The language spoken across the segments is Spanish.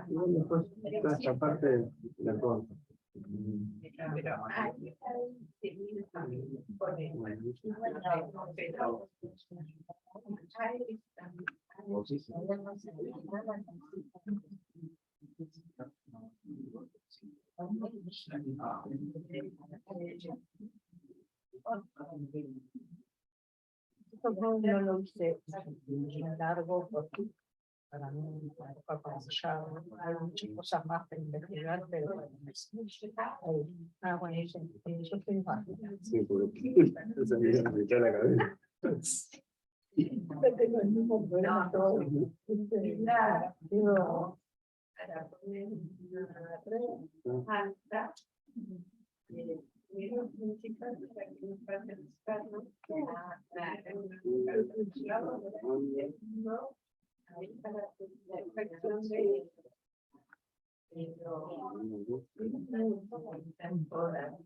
Y bueno, después toda esta parte la corto. No lo hice largo porque para mí ya hay muchas cosas más para investigar, pero bueno, bueno, yo estoy mal. Sí, porque esa mirada me echa la cabeza. Tengo el mismo problema todo. Digo, alta.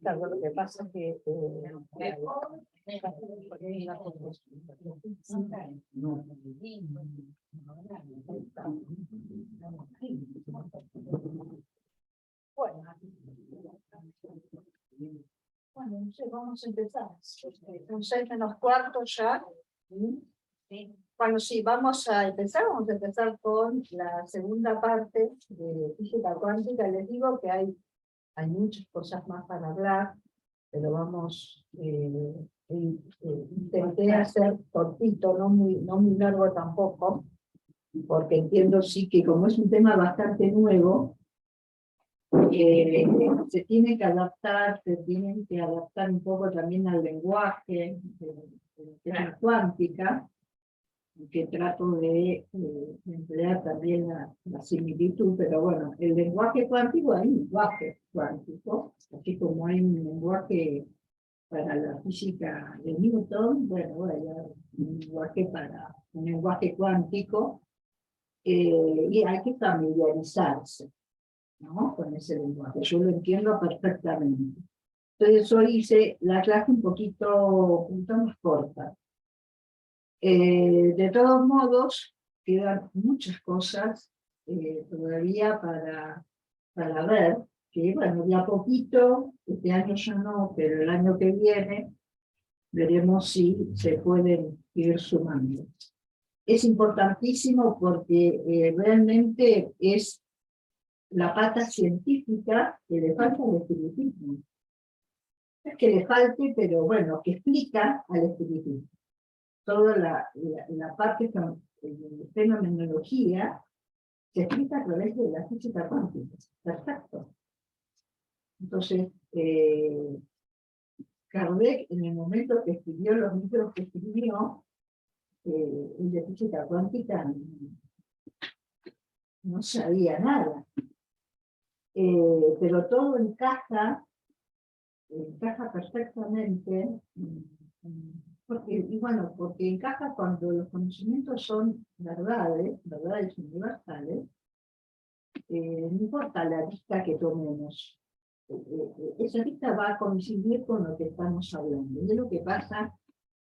Claro, lo que pasa es que bueno, no sé, vamos a empezar. Son 6:15 ya. Bueno, sí, vamos a empezar con la segunda parte de física cuántica. Les digo que hay muchas cosas más para hablar, pero vamos, intenté hacer cortito, no muy largo tampoco, porque entiendo sí que como es un tema bastante nuevo, se tienen que adaptar un poco también al lenguaje de la cuántica, que trato de emplear también la similitud, pero bueno, el lenguaje cuántico hay un lenguaje cuántico, así como hay un lenguaje para la física de Newton, bueno, hay un lenguaje cuántico, y hay que familiarizarse, ¿no?, con ese lenguaje. Yo lo entiendo perfectamente. Entonces hoy hice la clase un poquito más corta. De todos modos, quedan muchas cosas todavía para ver, que bueno, de a poquito, este año ya no, pero el año que viene, veremos si se pueden ir sumando. Es importantísimo porque realmente es la pata científica que le falta al espiritismo. No es que le falte, pero bueno, que explica al espiritismo. Toda la parte de fenomenología se explica a través de la física cuántica. Perfecto. Entonces, Kardec, en el momento que escribió los libros que escribió, el de física cuántica no sabía nada. Pero todo encaja perfectamente. Porque encaja cuando los conocimientos son verdades universales, no importa la vista que tomemos, esa vista va a coincidir con lo que estamos hablando. Y es lo que pasa,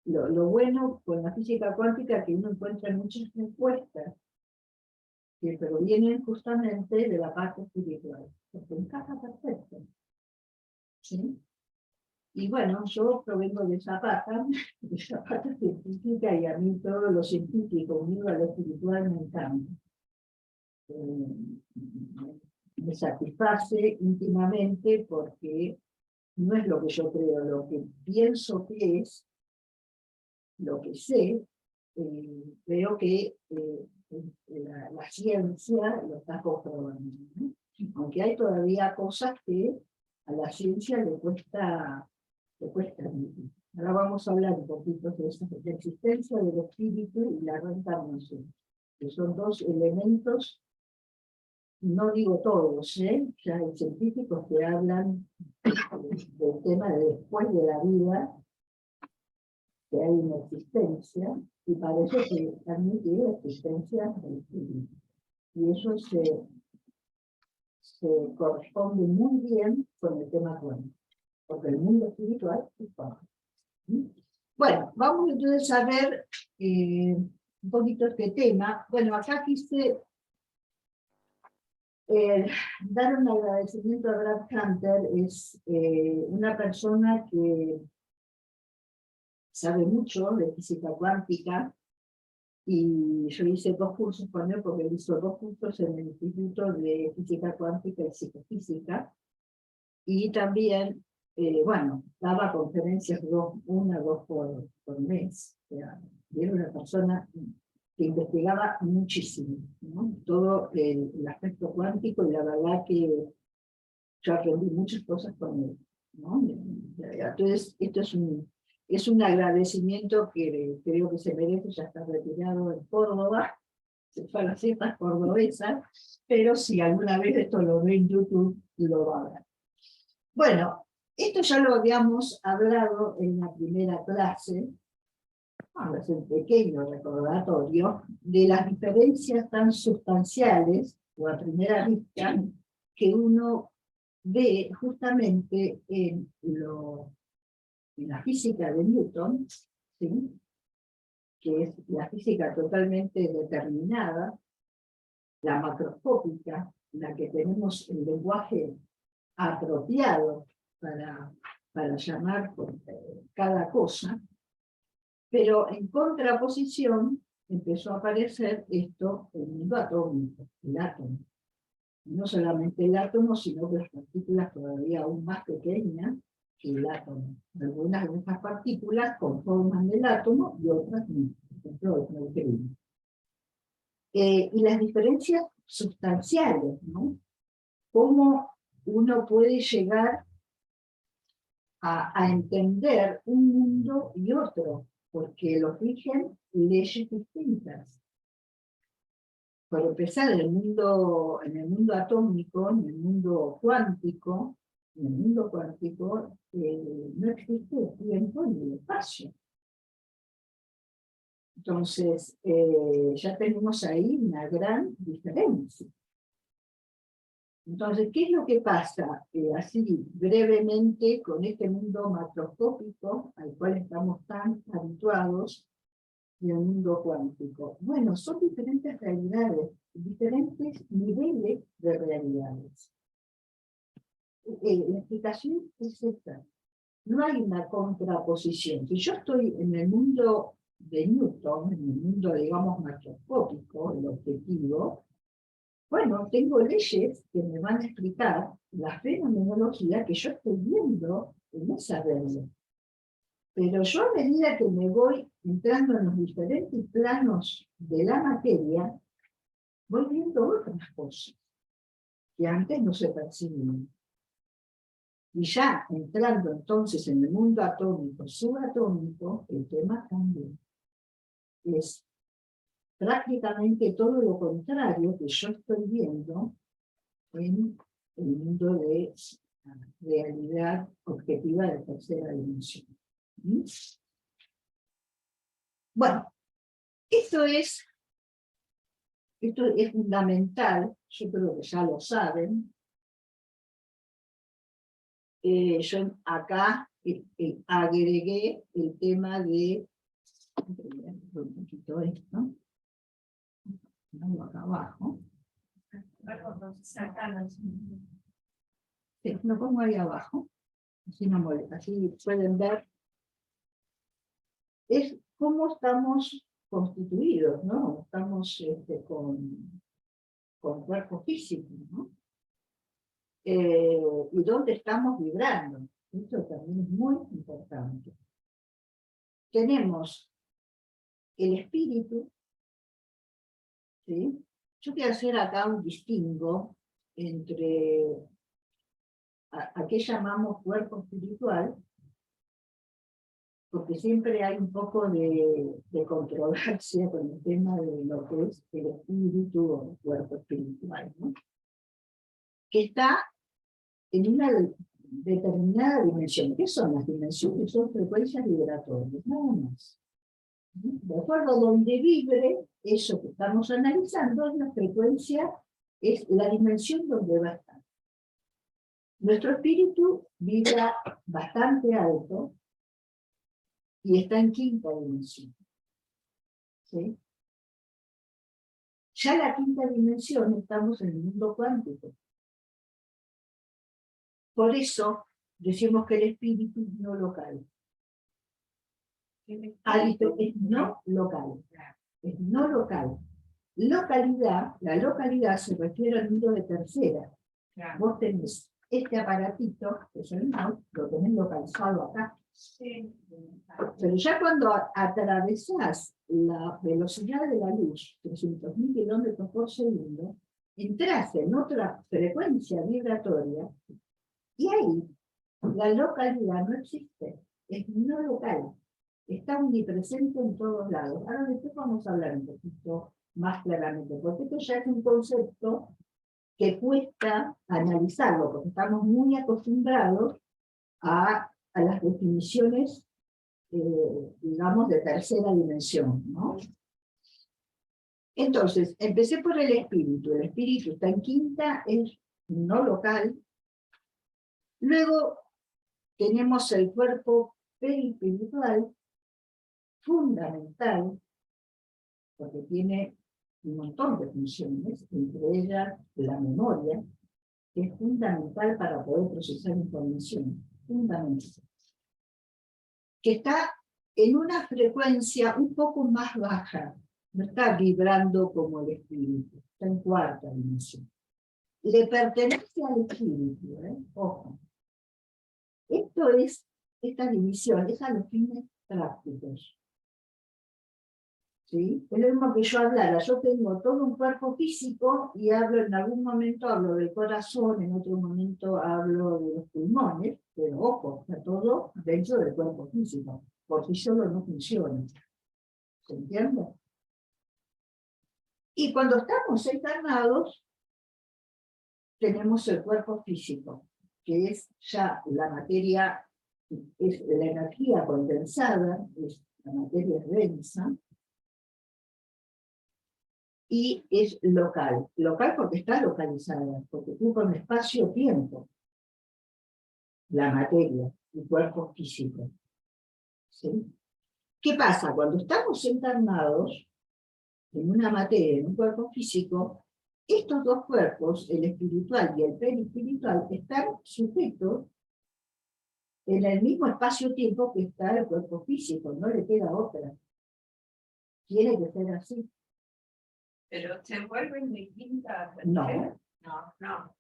lo bueno con la física cuántica, que uno encuentra muchas respuestas que provienen justamente de la parte espiritual, porque encaja perfecto. ¿Sí? Y bueno, yo provengo de esa pata científica, y a mí todo lo científico unido a lo espiritual me encanta. Me satisface íntimamente porque no es lo que yo creo, lo que pienso que es, lo que sé, veo que la ciencia lo está comprobando, ¿no? Aunque hay todavía cosas que a la ciencia le cuesta. Ahora vamos a hablar un poquito de la existencia del espíritu y la reencarnación, que son dos elementos, no digo todos, ya hay científicos que hablan del tema de después de la vida, que hay una existencia, y parece que admite la existencia del espíritu. Y eso se corresponde muy bien con el tema cuántico, porque el mundo espiritual es cuántico. Bueno, vamos entonces a ver un poquito este tema. Bueno, acá quise Dar un agradecimiento a Brad Hunter es una persona que sabe mucho de física cuántica, y yo hice 2 cursos con él, porque él hizo 2 cursos en el Instituto de Física Cuántica y Psicofísica, y también, bueno, daba conferencias 2 por mes. O sea, era una persona que investigaba muchísimo, ¿no? Todo el aspecto cuántico, y la verdad que yo aprendí muchas cosas con él, ¿no? Entonces, esto es un agradecimiento que creo que se merece. Ya está retirado en Córdoba, se fue a las fiestas cordobesas, pero si alguna vez esto lo ve en YouTube, lo va a ver. Bueno, esto ya lo habíamos hablado en la primera clase. Vamos a hacer un pequeño recordatorio de las diferencias tan sustanciales, o a primera vista, que uno ve justamente en la física de Newton, ¿sí? Que es la física totalmente determinada, la macroscópica, la que tenemos el lenguaje apropiado para llamar por cada cosa, pero en contraposición empezó a aparecer esto, el mundo atómico, el átomo. No solamente el átomo, sino que las partículas todavía aún más pequeñas que el átomo. Algunas de estas partículas conforman el átomo y otras no, por ejemplo, el neutrino. Y las diferencias sustanciales, ¿no? Cómo uno puede llegar a entender un mundo y otro, porque los rigen leyes distintas. Por empezar, en el mundo atómico, en el mundo cuántico, no existe el tiempo ni el espacio. Entonces, ya tenemos ahí una gran diferencia. Entonces, ¿qué es lo que pasa? Así brevemente, con este mundo macroscópico al cual estamos tan habituados, y el mundo cuántico. Bueno, son diferentes realidades, diferentes niveles de realidades. La explicación es esta. No hay una contraposición. Si yo estoy en el mundo de Newton, en el mundo, digamos, macroscópico, el objetivo, bueno, tengo leyes que me van a explicar la fenomenología que yo estoy viendo en esa realidad. Pero yo, a medida que me voy entrando en los diferentes planos de la materia, voy viendo otras cosas que antes no se percibían. Y ya entrando entonces en el mundo atómico, subatómico, el tema cambia. Es prácticamente todo lo contrario que yo estoy viendo en el mundo de realidad objetiva de tercera dimensión. Bueno, esto es fundamental, yo creo que ya lo saben. Yo acá agregué el tema de... un poquito esto. Acá abajo. Sí, lo pongo ahí abajo. Así no molesta, así pueden ver. Es cómo estamos constituidos, ¿no? Estamos con cuerpo físico, ¿no? Y dónde estamos vibrando. Esto también es muy importante. Tenemos el espíritu, ¿sí? Yo quiero hacer acá un distingo entre a qué llamamos cuerpo espiritual, porque siempre hay un poco de controversia con el tema de lo que es el espíritu o el cuerpo espiritual, ¿no? Que está en una determinada dimensión. ¿Qué son las dimensiones? Son frecuencias vibratorias, nada más. De acuerdo a donde vibre eso que estamos analizando, la frecuencia es la dimensión donde va a estar. Nuestro espíritu vibra bastante alto y está en quinta dimensión. ¿Sí? Ya la quinta dimensión estamos en el mundo cuántico. Por eso decimos que el espíritu es no local. Hábito es no local. Es no local. Localidad, la localidad se refiere al mundo de tercera. Vos tenés este aparatito, que es el mouse, lo tenés localizado acá. Sí. Pero ya cuando atravesás la velocidad de la luz, 300.000 kilómetros por segundo, entras en otra frecuencia vibratoria y ahí la localidad no existe, es no local, está omnipresente en todos lados. Ahora después vamos a hablar un poquito más claramente, porque esto ya es un concepto que cuesta analizarlo, porque estamos muy acostumbrados a las definiciones, digamos, de tercera dimensión, ¿no? Entonces, empecé por el espíritu está en quinta, es no local. Luego tenemos el cuerpo perispiritual, fundamental, porque tiene un montón de funciones, entre ellas la memoria, que es fundamental para poder procesar información, fundamental. Que está en una frecuencia un poco más baja, no está vibrando como el espíritu, está en cuarta dimensión. Le pertenece al espíritu, ojo. Esta división es a los fines prácticos. ¿Sí? Es lo mismo que yo hablara, yo tengo todo un cuerpo físico y hablo, en algún momento hablo del corazón, en otro momento hablo de los pulmones, pero ojo, está todo dentro del cuerpo físico, por sí solo no funciona. ¿Se entiende? Y cuando estamos encarnados, tenemos el cuerpo físico, que es ya la materia, es la energía condensada, es la materia densa, y es local. Local porque está localizada, porque ocupa un espacio-tiempo, la materia, el cuerpo físico. ¿Sí? ¿Qué pasa? Cuando estamos encarnados en una materia, en un cuerpo físico, estos dos cuerpos, el espiritual y el perispiritual, están sujetos en el mismo espacio-tiempo que está el cuerpo físico, no le queda otra. Tiene que ser así. Pero se vuelven distintas. No. No.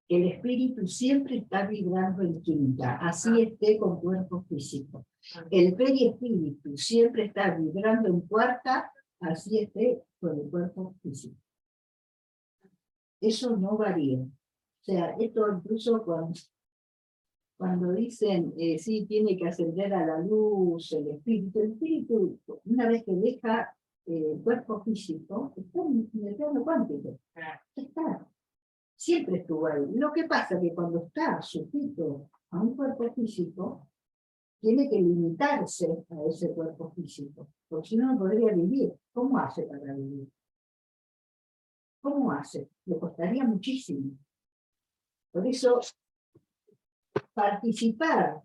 El espíritu siempre está vibrando en quinta, así esté con cuerpo físico. El perispíritu siempre está vibrando en cuarta, así esté con el cuerpo físico. Eso no varía. O sea, esto incluso cuando dicen, sí, tiene que ascender a la luz, el espíritu, una vez que deja el cuerpo físico, está en el plano cuántico. Está. Siempre estuvo ahí. Lo que pasa es que cuando está sujeto a un cuerpo físico, tiene que limitarse a ese cuerpo físico, porque si no, no podría vivir. ¿Cómo hace para vivir? ¿Cómo hace? Le costaría muchísimo. Por eso, participar,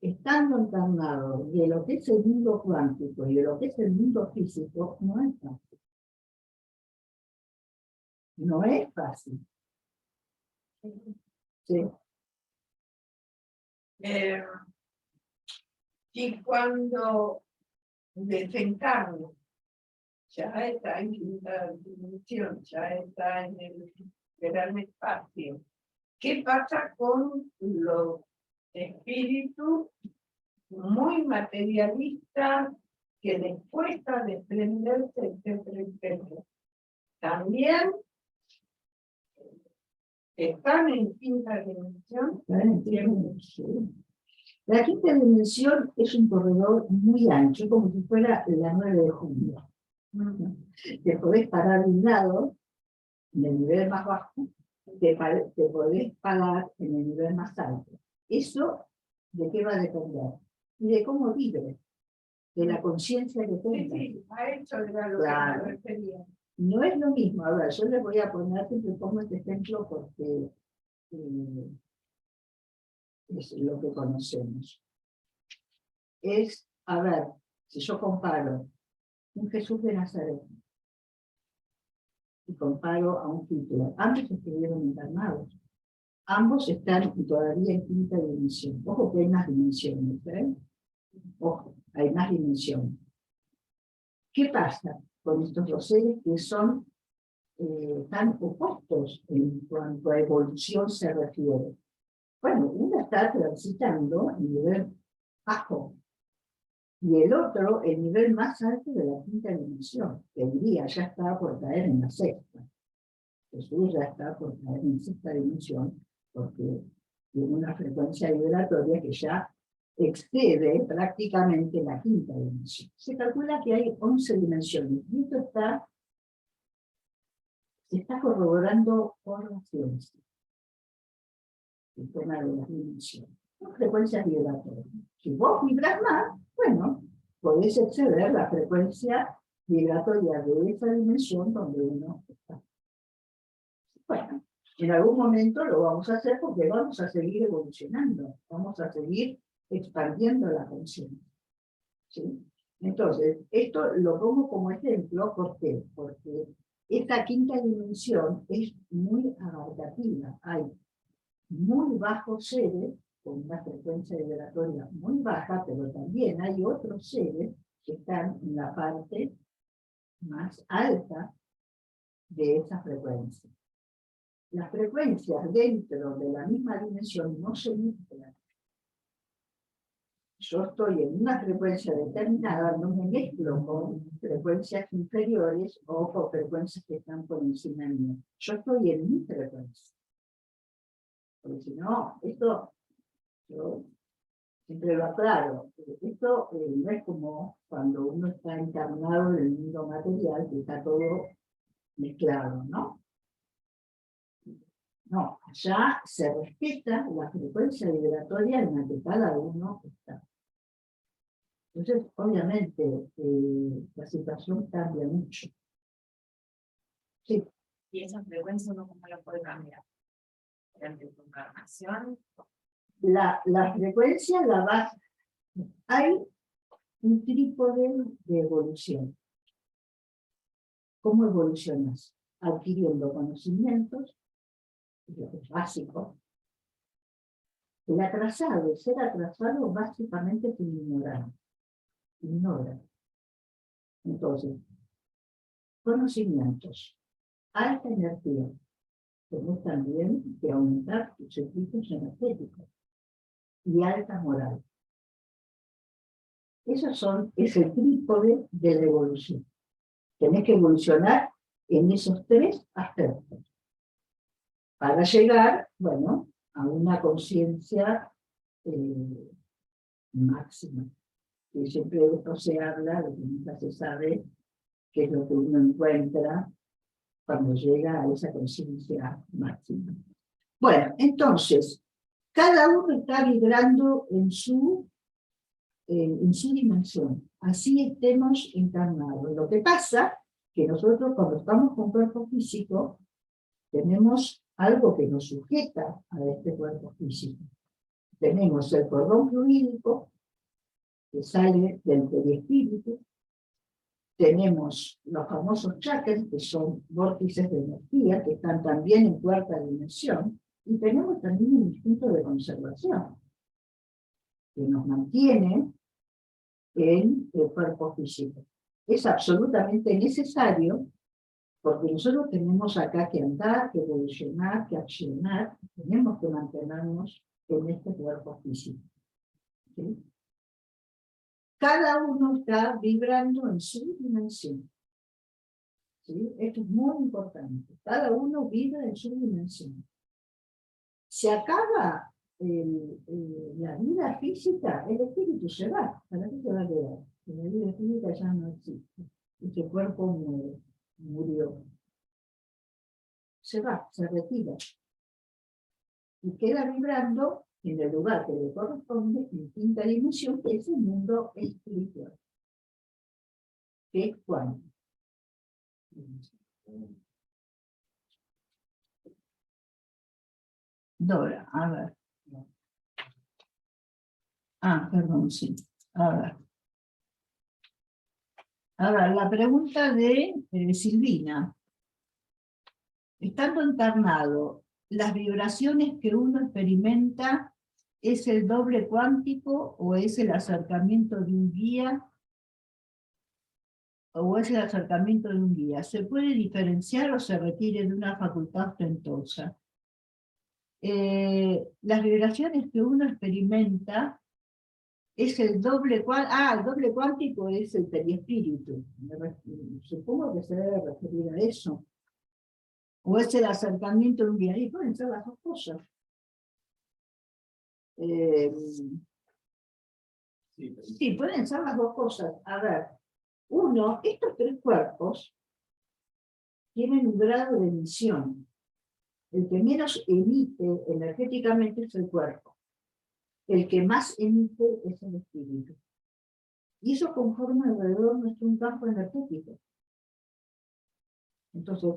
estando encarnado, de lo que es el mundo cuántico y de lo que es el mundo físico, no es fácil. No es fácil. Sí. Y cuando desencarno, ya está en quinta dimensión, ya está en el gran espacio. ¿Qué pasa con los espíritus muy materialistas que les cuesta desprenderse, etcétera? También están en quinta dimensión. La quinta dimensión es un corredor muy ancho, como si fuera la 9 de junio. Te podés parar de un lado, en el nivel más bajo, te podés parar en el nivel más alto. ¿Eso de qué va a depender? Y de cómo vive, de la conciencia que tenga. Sí, a eso era lo que me refería. No es lo mismo. A ver, yo les voy a poner, siempre pongo este ejemplo porque es lo que conocemos. Es, a ver, si yo comparo un Jesús de Nazaret y comparo a un Hitler. Ambos estuvieron internados. Ambos están todavía en quinta dimensión. Ojo que hay más dimensiones, ¿eh? Ojo, hay más dimensiones. ¿Qué pasa con estos dos seres que son tan opuestos en cuanto a evolución se refiere? Bueno, uno está transitando el nivel bajo y el otro el nivel más alto de la quinta dimensión, que diría ya está por caer en la sexta. Jesús ya está por caer en sexta dimensión porque tiene una frecuencia vibratoria que ya excede prácticamente la quinta dimensión. Se calcula que hay 11 dimensiones y esto se está corroborando por la ciencia. El tema de las dimensiones. Son frecuencias vibratorias. Si vos vibras más, bueno, podés exceder la frecuencia vibratoria de esa dimensión donde uno está. Bueno, en algún momento lo vamos a hacer porque vamos a seguir evolucionando, vamos a seguir expandiendo la conciencia. ¿Sí? Entonces, esto lo pongo como ejemplo, ¿por qué? Porque esta quinta dimensión es muy abarcativa. Hay muy bajos seres, con una frecuencia vibratoria muy baja, pero también hay otros seres que están en la parte más alta de esa frecuencia. Las frecuencias dentro de la misma dimensión no se mezclan. Yo estoy en una frecuencia determinada, no me mezclo con frecuencias inferiores o con frecuencias que están por encima mío. Yo estoy en mi frecuencia. Porque si no, esto, yo siempre lo aclaro, esto no es como cuando uno está encarnado en el mundo material, que está todo mezclado, ¿no? No, allá se respeta la frecuencia vibratoria en la que cada uno está. Entonces, obviamente, la situación cambia mucho. Sí. Y esa frecuencia uno cómo la puede cambiar. Durante tu encarnación. La frecuencia la base. Hay un trípode de evolución. ¿Cómo evolucionas? Adquiriendo conocimientos, lo que es básico. El atrasado, ser atrasado básicamente es un ignorante. Ignora. Entonces, conocimientos, alta energía, tenés también que aumentar tus circuitos energéticos y alta moral. Es el trípode de la evolución. Tenés que evolucionar en esos tres aspectos para llegar, bueno, a una conciencia máxima. Y siempre de esto se habla, de que nunca se sabe qué es lo que uno encuentra cuando llega a esa conciencia máxima. Bueno, entonces, cada uno está vibrando en su dimensión, así estemos encarnados. Lo que pasa que nosotros cuando estamos con cuerpo físico, tenemos algo que nos sujeta a este cuerpo físico. Tenemos el cordón fluídico, que sale del perispíritu, tenemos los famosos chakras, que son vórtices de energía, que están también en cuarta dimensión, y tenemos también un instinto de conservación, que nos mantiene en el cuerpo físico. Es absolutamente necesario, porque nosotros tenemos acá que andar, que evolucionar, que accionar, tenemos que mantenernos en este cuerpo físico. ¿Sí? Cada uno está vibrando en su dimensión. ¿Sí? Esto es muy importante. Cada uno vibra en su dimensión. Se acaba la vida física, el espíritu se va. ¿Para qué se va a quedar? La vida física ya no existe. Este cuerpo murió. Se va, se retira. Y queda vibrando en el lugar que le corresponde, en quinta dimensión, que es el mundo espiritual. ¿Qué es cuándo? Dora, a ver. Perdón, sí. A ver. Ahora, la pregunta de Silvina. estando encarnado, las vibraciones que uno experimenta es el doble cuántico o es el acercamiento de un guía ¿Se puede diferenciar o se requiere de una facultad ostentosa? Las vibraciones que uno experimenta es el doble cuántico. El doble cuántico es el perispíritu. Supongo que se debe referir a eso. O es el acercamiento de un guía. Y pueden ser las dos cosas. Sí, pueden ser las dos cosas. A ver, estos tres cuerpos tienen un grado de emisión. El que menos emite energéticamente es el cuerpo. El que más emite es el espíritu. Y eso conforma alrededor nuestro un campo energético. Entonces,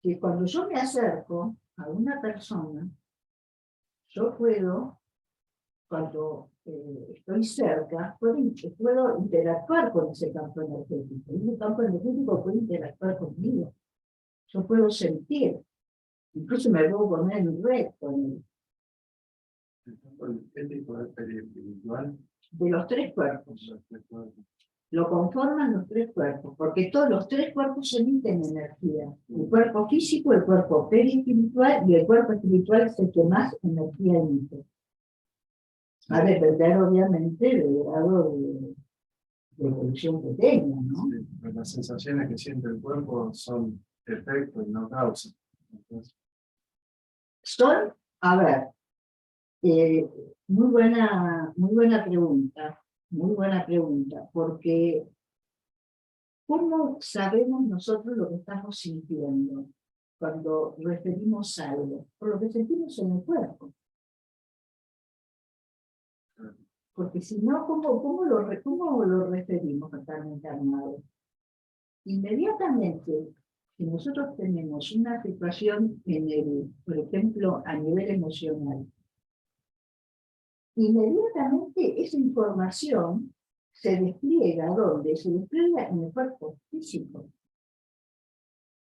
que cuando yo me acerco a una persona, yo puedo, cuando estoy cerca, puedo interactuar con ese campo energético. Y ese campo energético puede interactuar conmigo. Yo puedo sentir. Incluso me puedo poner en red con él. El campo energético es perispiritual. De los tres cuerpos. Lo conforman los tres cuerpos, porque todos los tres cuerpos emiten energía. El cuerpo físico, el cuerpo perispiritual y el cuerpo espiritual es el que más energía emite. Va a depender, obviamente, del grado de evolución que tenga, ¿no? Sí, pero las sensaciones que siente el cuerpo son efectos y no causa. Entonces, Son, a ver, muy buena pregunta, porque ¿cómo sabemos nosotros lo que estamos sintiendo cuando referimos algo? Por lo que sentimos en el cuerpo. Porque si no, ¿cómo lo referimos a estar encarnado? Inmediatamente, si nosotros tenemos una situación por ejemplo, a nivel emocional, inmediatamente esa información se despliega, ¿dónde? Se despliega en el cuerpo físico.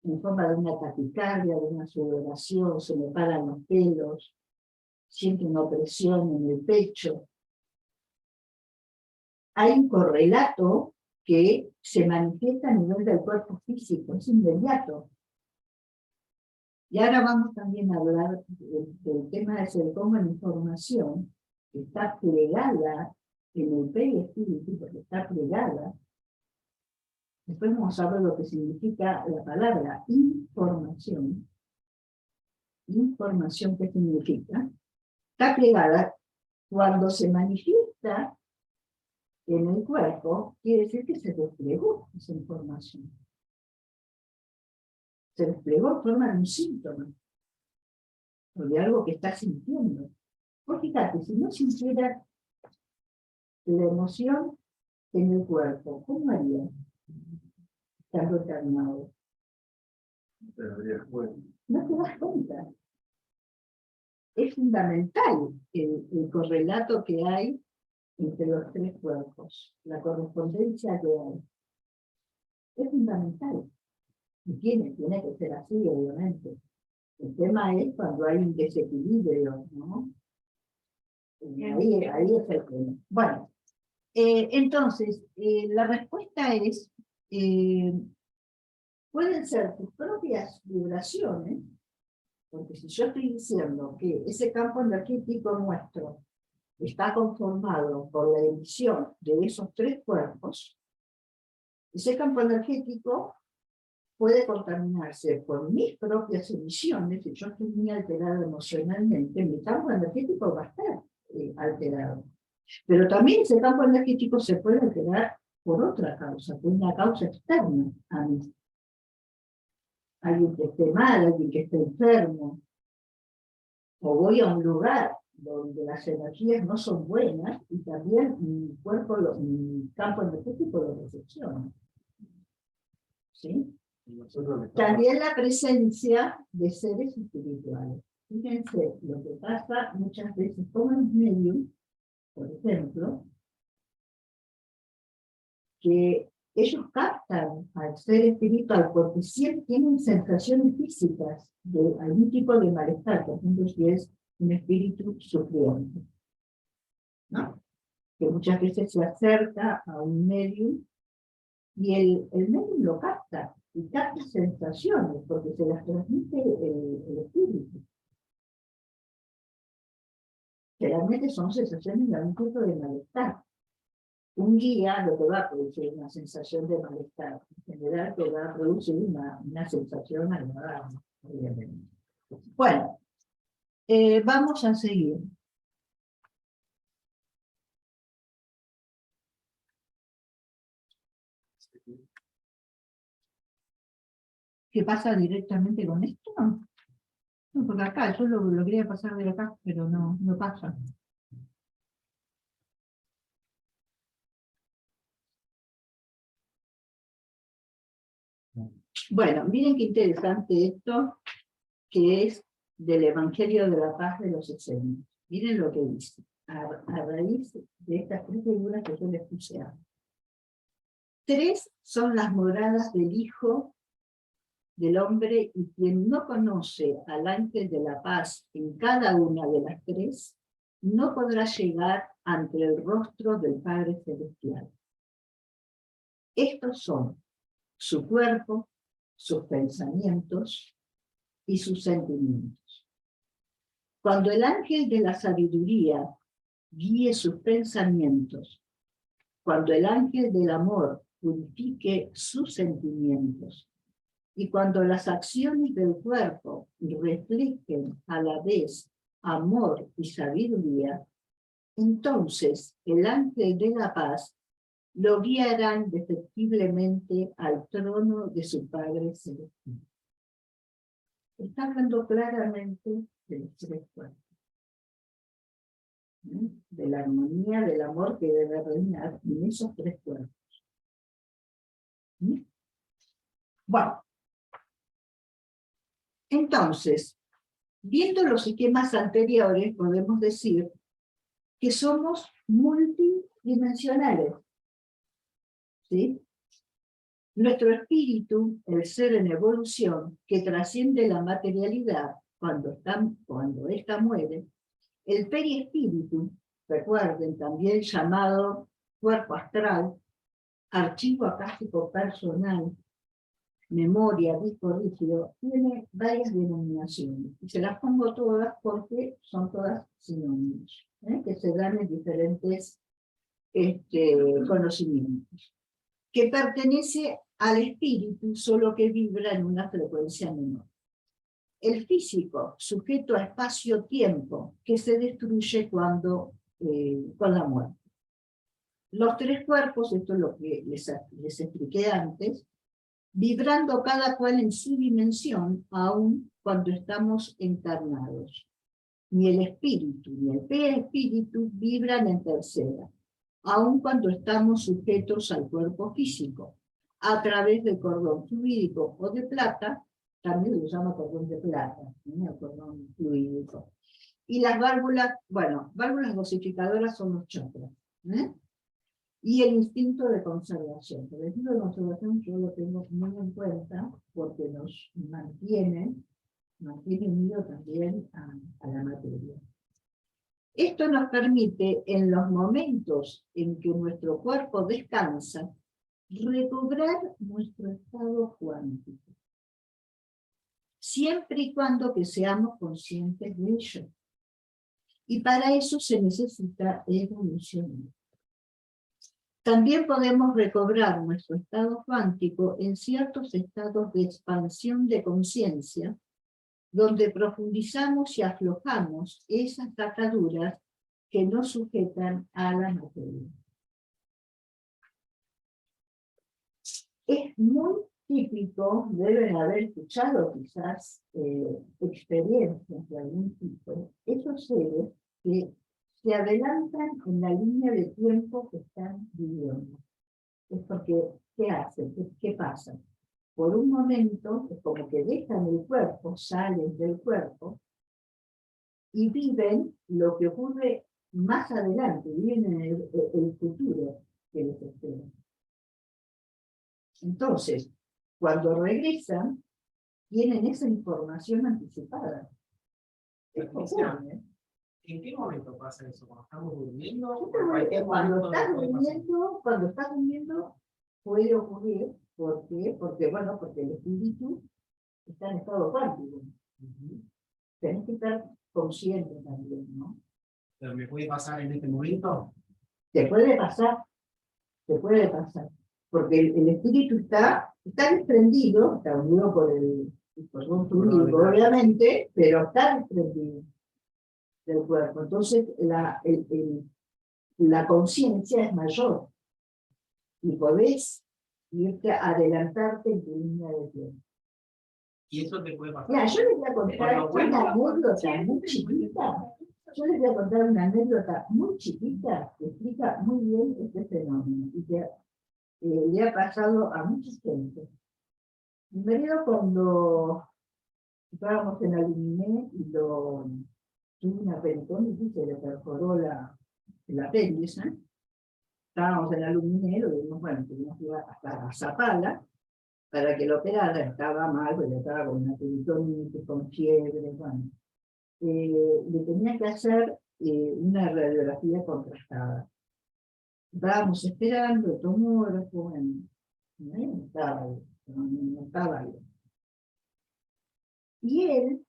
En forma de una taquicardia, de una sudoración, se me paran los pelos, siento una opresión en el pecho. Hay un correlato que se manifiesta a nivel del cuerpo físico, es inmediato. Y ahora vamos también a hablar del tema de cómo la información está plegada en el perispíritu, porque está plegada. Después vamos a ver lo que significa la palabra información. Información, ¿qué significa? Está plegada cuando se manifiesta en el cuerpo, quiere decir que se desplegó esa información. Se desplegó en forma de un síntoma, o de algo que está sintiendo. Pues fíjate, si no sintiera la emoción en el cuerpo, ¿cómo haría? Estando encarnado. pero bueno. No te das cuenta. Es fundamental el correlato que hay entre los tres cuerpos, la correspondencia que hay. Es fundamental. Y tiene que ser así, obviamente. El tema es cuando hay un desequilibrio, ¿no? Ahí es el tema. Bueno, entonces, la respuesta es, pueden ser tus propias vibraciones, porque si yo estoy diciendo que ese campo energético nuestro está conformado por la emisión de esos tres cuerpos, ese campo energético puede contaminarse por mis propias emisiones. Si yo estoy muy alterado emocionalmente, mi campo energético va a estar alterado. Pero también ese campo energético se puede alterar por otra causa, por una causa externa a mí. Alguien que esté mal, alguien que esté enfermo, o voy a un lugar donde las energías no son buenas y también mi cuerpo, mi campo energético lo recepciona. ¿Sí? También la presencia de seres espirituales. Fíjense lo que pasa muchas veces con los medios, por ejemplo, que ellos captan al ser espiritual porque siempre tienen sensaciones físicas de algún tipo de malestar, por ejemplo, si es un espíritu sufriente, ¿no? Que muchas veces se acerca a un medium y el medium lo capta, y capta sensaciones, porque se las transmite el espíritu. Generalmente son sensaciones de algún tipo de malestar. Un guía lo que va a producir una sensación de malestar, en general te va a producir una sensación agradable, obviamente. Bueno, vamos a seguir. ¿Qué pasa directamente con esto? No, porque acá, yo lo quería pasar de acá, pero no pasa. Bueno, miren qué interesante esto, que es del Evangelio de la Paz de los Esenios. Miren lo que dice, a raíz de estas tres figuras que yo les puse antes. 3 son las moradas del Hijo del Hombre, y quien no conoce al ángel de la paz en cada una de las 3, no podrá llegar ante el rostro del Padre Celestial. Estos son su cuerpo, sus pensamientos y sus sentimientos. Cuando el ángel de la sabiduría guíe sus pensamientos, cuando el ángel del amor purifique sus sentimientos, y cuando las acciones del cuerpo reflejen a la vez amor y sabiduría, entonces el ángel de la paz lo guiará indefectiblemente al trono de su Padre Celestial. Está hablando claramente de los 3 cuerpos, de la armonía, del amor que debe reinar en esos 3 cuerpos. Bueno, entonces, viendo los esquemas anteriores, podemos decir que somos multidimensionales, ¿sí? Nuestro espíritu, el ser en evolución, que trasciende la materialidad cuando ésta muere, el periespíritu, recuerden, también llamado cuerpo astral, archivo acástico personal, memoria, disco rígido, tiene varias denominaciones. Y se las pongo todas porque son todas sinónimos, que se dan en diferentes conocimientos. Que pertenece al espíritu, solo que vibra en una frecuencia menor. El físico, sujeto a espacio-tiempo, que se destruye con la muerte. Los 3 cuerpos, esto es lo que les expliqué antes, vibrando cada cual en su dimensión, aun cuando estamos encarnados. Ni el espíritu ni el perispíritu vibran en tercera, aun cuando estamos sujetos al cuerpo físico, a través del cordón fluídico o de plata, también se llama cordón de plata, el cordón fluídico. Y las válvulas, bueno, válvulas dosificadoras son los chakras, y el instinto de conservación. El instinto de conservación yo lo tengo muy en cuenta porque nos mantiene unido también a la materia. Esto nos permite, en los momentos en que nuestro cuerpo descansa, recobrar nuestro estado cuántico, siempre y cuando que seamos conscientes de ello. Y para eso se necesita evolución. También podemos recobrar nuestro estado cuántico en ciertos estados de expansión de conciencia, donde profundizamos y aflojamos esas ataduras que nos sujetan a la materia. Es muy típico, deben haber escuchado quizás experiencias de algún tipo, esos seres que se adelantan en la línea de tiempo que están viviendo. Es porque, ¿qué hacen? ¿Qué pasa? Por un momento, es como que dejan el cuerpo, salen del cuerpo, y viven lo que ocurre más adelante, viven en el futuro que les espera. Entonces, cuando regresan, tienen esa información anticipada. Es común, ¿eh? ¿En qué momento pasa eso? ¿Cuando estamos durmiendo? ¿O en Cuando cualquier momento estás puede pasar? durmiendo, puede ocurrir. ¿Por qué? Porque el espíritu está en estado cuántico. Ujú. Tenés que estar consciente también, ¿no? ¿Pero me puede pasar en este momento? Te puede pasar, porque el espíritu está desprendido, está unido por el cordón fluídico, obviamente, pero está desprendido del cuerpo. Entonces, la conciencia es mayor y podés irte a adelantarte en tu línea de tiempo. Y eso te puede pasar. Mira, yo les voy a contar Cuando una vuelvo, anécdota muy chiquita. Yo les voy a contar una anécdota muy chiquita que explica muy bien este fenómeno y que le ha pasado a mucha gente. Mi marido, cuando estábamos en Aluminé y tuvo una peritonitis, se le perforó la apéndice, ¿eh? Estábamos en Aluminé, lo vimos, bueno, tuvimos que ir hasta Zapala para que lo operara, estaba mal, porque estaba con una peritonitis, con fiebre, bueno. Le tenía que hacer una radiografía contrastada. Estábamos esperando el tomógrafo, bueno, no estaba bien. Y él,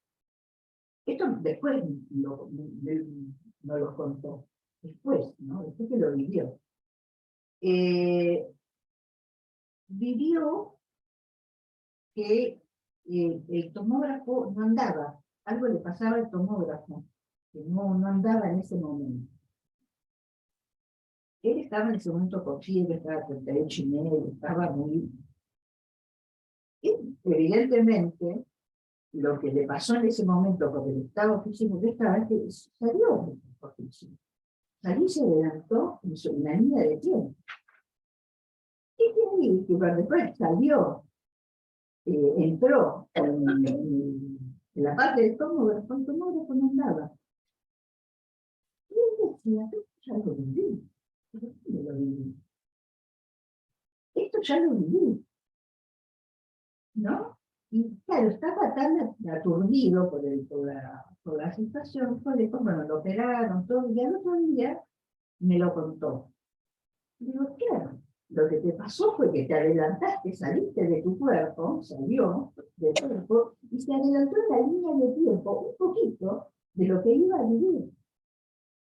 esto después no lo contó, después, ¿no? Después que lo vivió. Vivió que el tomógrafo no andaba, algo le pasaba al tomógrafo, que no andaba en ese momento. Él estaba en ese momento con fiebre, estaba a 38,5, estaba muy... Evidentemente, lo que le pasó en ese momento por el estado físico que estaba, es que salió por físico. Salió y se adelantó en una línea de tiempo. Y que ahí, que cuando después salió, entró en la parte del tomógrafo, el tomógrafo no andaba. Y él decía, esto ya lo viví. ¿Dónde lo viví? Esto ya lo viví, ¿no? Y claro, estaba tan aturdido por la situación, fue después, bueno, lo operaron todo, y al otro día me lo contó. Digo, claro, lo que te pasó fue que te adelantaste, saliste de tu cuerpo, salió del cuerpo, y se adelantó en la línea de tiempo, un poquito, de lo que iba a vivir.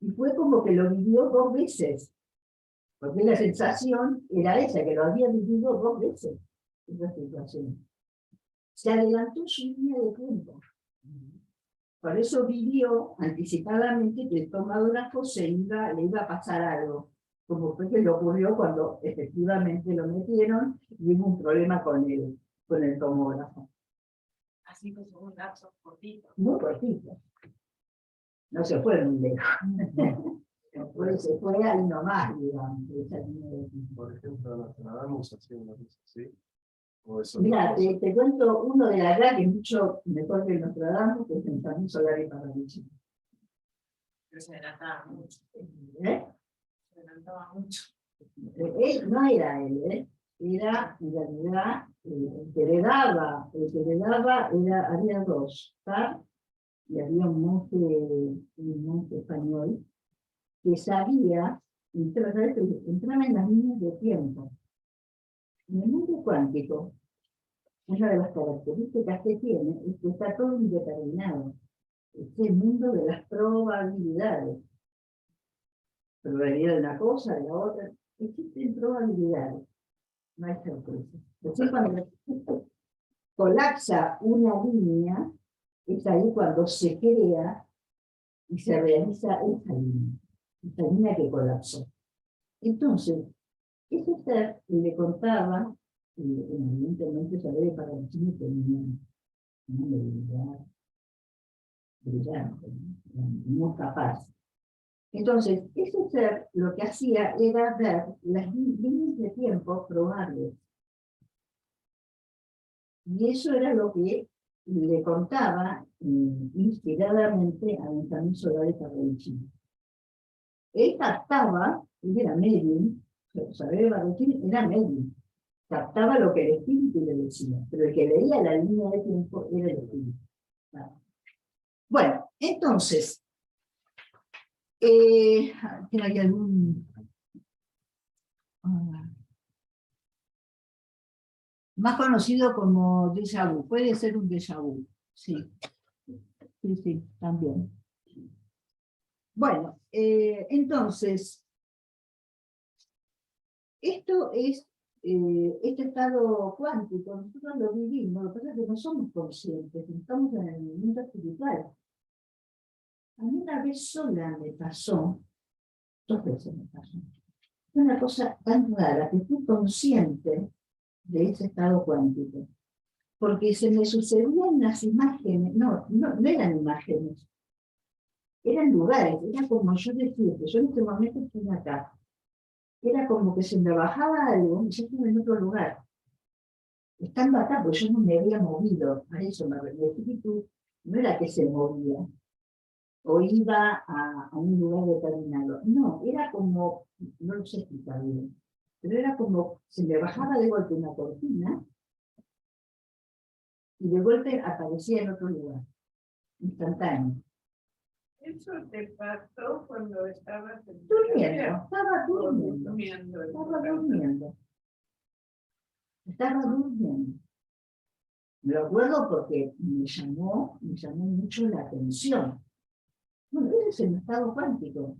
Y fue como que lo vivió 2 veces, porque la sensación era esa, que lo había vivido 2 veces, esa situación. Se adelantó su línea de tiempo. Por eso vivió anticipadamente que el tomadógrafo le iba a pasar algo, como fue que le ocurrió cuando efectivamente lo metieron y hubo un problema con el tomógrafo. Así que son un lapso cortito. Muy cortito. No se fue muy lejos. Se fue ahí nomás, digamos, de esa línea de tiempo. Por ejemplo, Nostradamus hacía una cosa así. O eso Mira, no te cuento uno de la edad que es mucho mejor que Nostradamus, que es el Camino Solar y Paradiso. Pero se adelantaba mucho. ¿Eh? Se adelantaba mucho. Él no era él, era en realidad el que le daba había 2, ¿tá? Y había un monje español que sabía, entraba en las líneas de tiempo. En el mundo cuántico, una de las características que tiene es que está todo indeterminado. Es el mundo de las probabilidades. Probabilidad de una cosa, de la otra. Existen probabilidades. No hay certeza. Entonces, cuando colapsa una línea, es ahí cuando se crea y se realiza esa línea que colapsó. Entonces, ese ser le contaba, evidentemente saber para el chino tenía una habilidad brillante, muy capaz. Entonces, ese ser lo que hacía era ver las líneas de tiempo probables. Y eso era lo que le contaba inspiradamente a Benjamín Solar Parravicini. Él captaba, él era medium, Solar Parravicini era medium, captaba lo que el espíritu le decía, pero el que leía la línea de tiempo era el espíritu. Bueno, entonces, ¿hay algún más conocido como déjà vu? Puede ser un déjà vu, sí. Sí, también. Bueno, entonces, esto es este estado cuántico, nosotros lo vivimos, lo que pasa es que no somos conscientes, estamos en el mundo espiritual. A mí una vez sola me pasó, 2 veces me pasó, una cosa tan rara que fui consciente de ese estado cuántico, porque se me sucedían las imágenes, no eran imágenes, eran lugares, era como yo decía, que yo en este momento estoy acá, era como que se me bajaba algo y yo estaba en otro lugar, estando acá, porque yo no me había movido, a eso me refiero, el espíritu no era que se movía, o iba a un lugar determinado. No, era como, no lo sé explicar bien, pero era como, se me bajaba de golpe una cortina y de golpe aparecía en otro lugar, instantáneo. Eso te pasó cuando estabas en Durmiendo, terapia? estaba O durmiendo, durmiendo en tu estaba casa. durmiendo. Estaba durmiendo. Me lo acuerdo porque me llamó mucho la atención. Bueno, ese es el estado cuántico.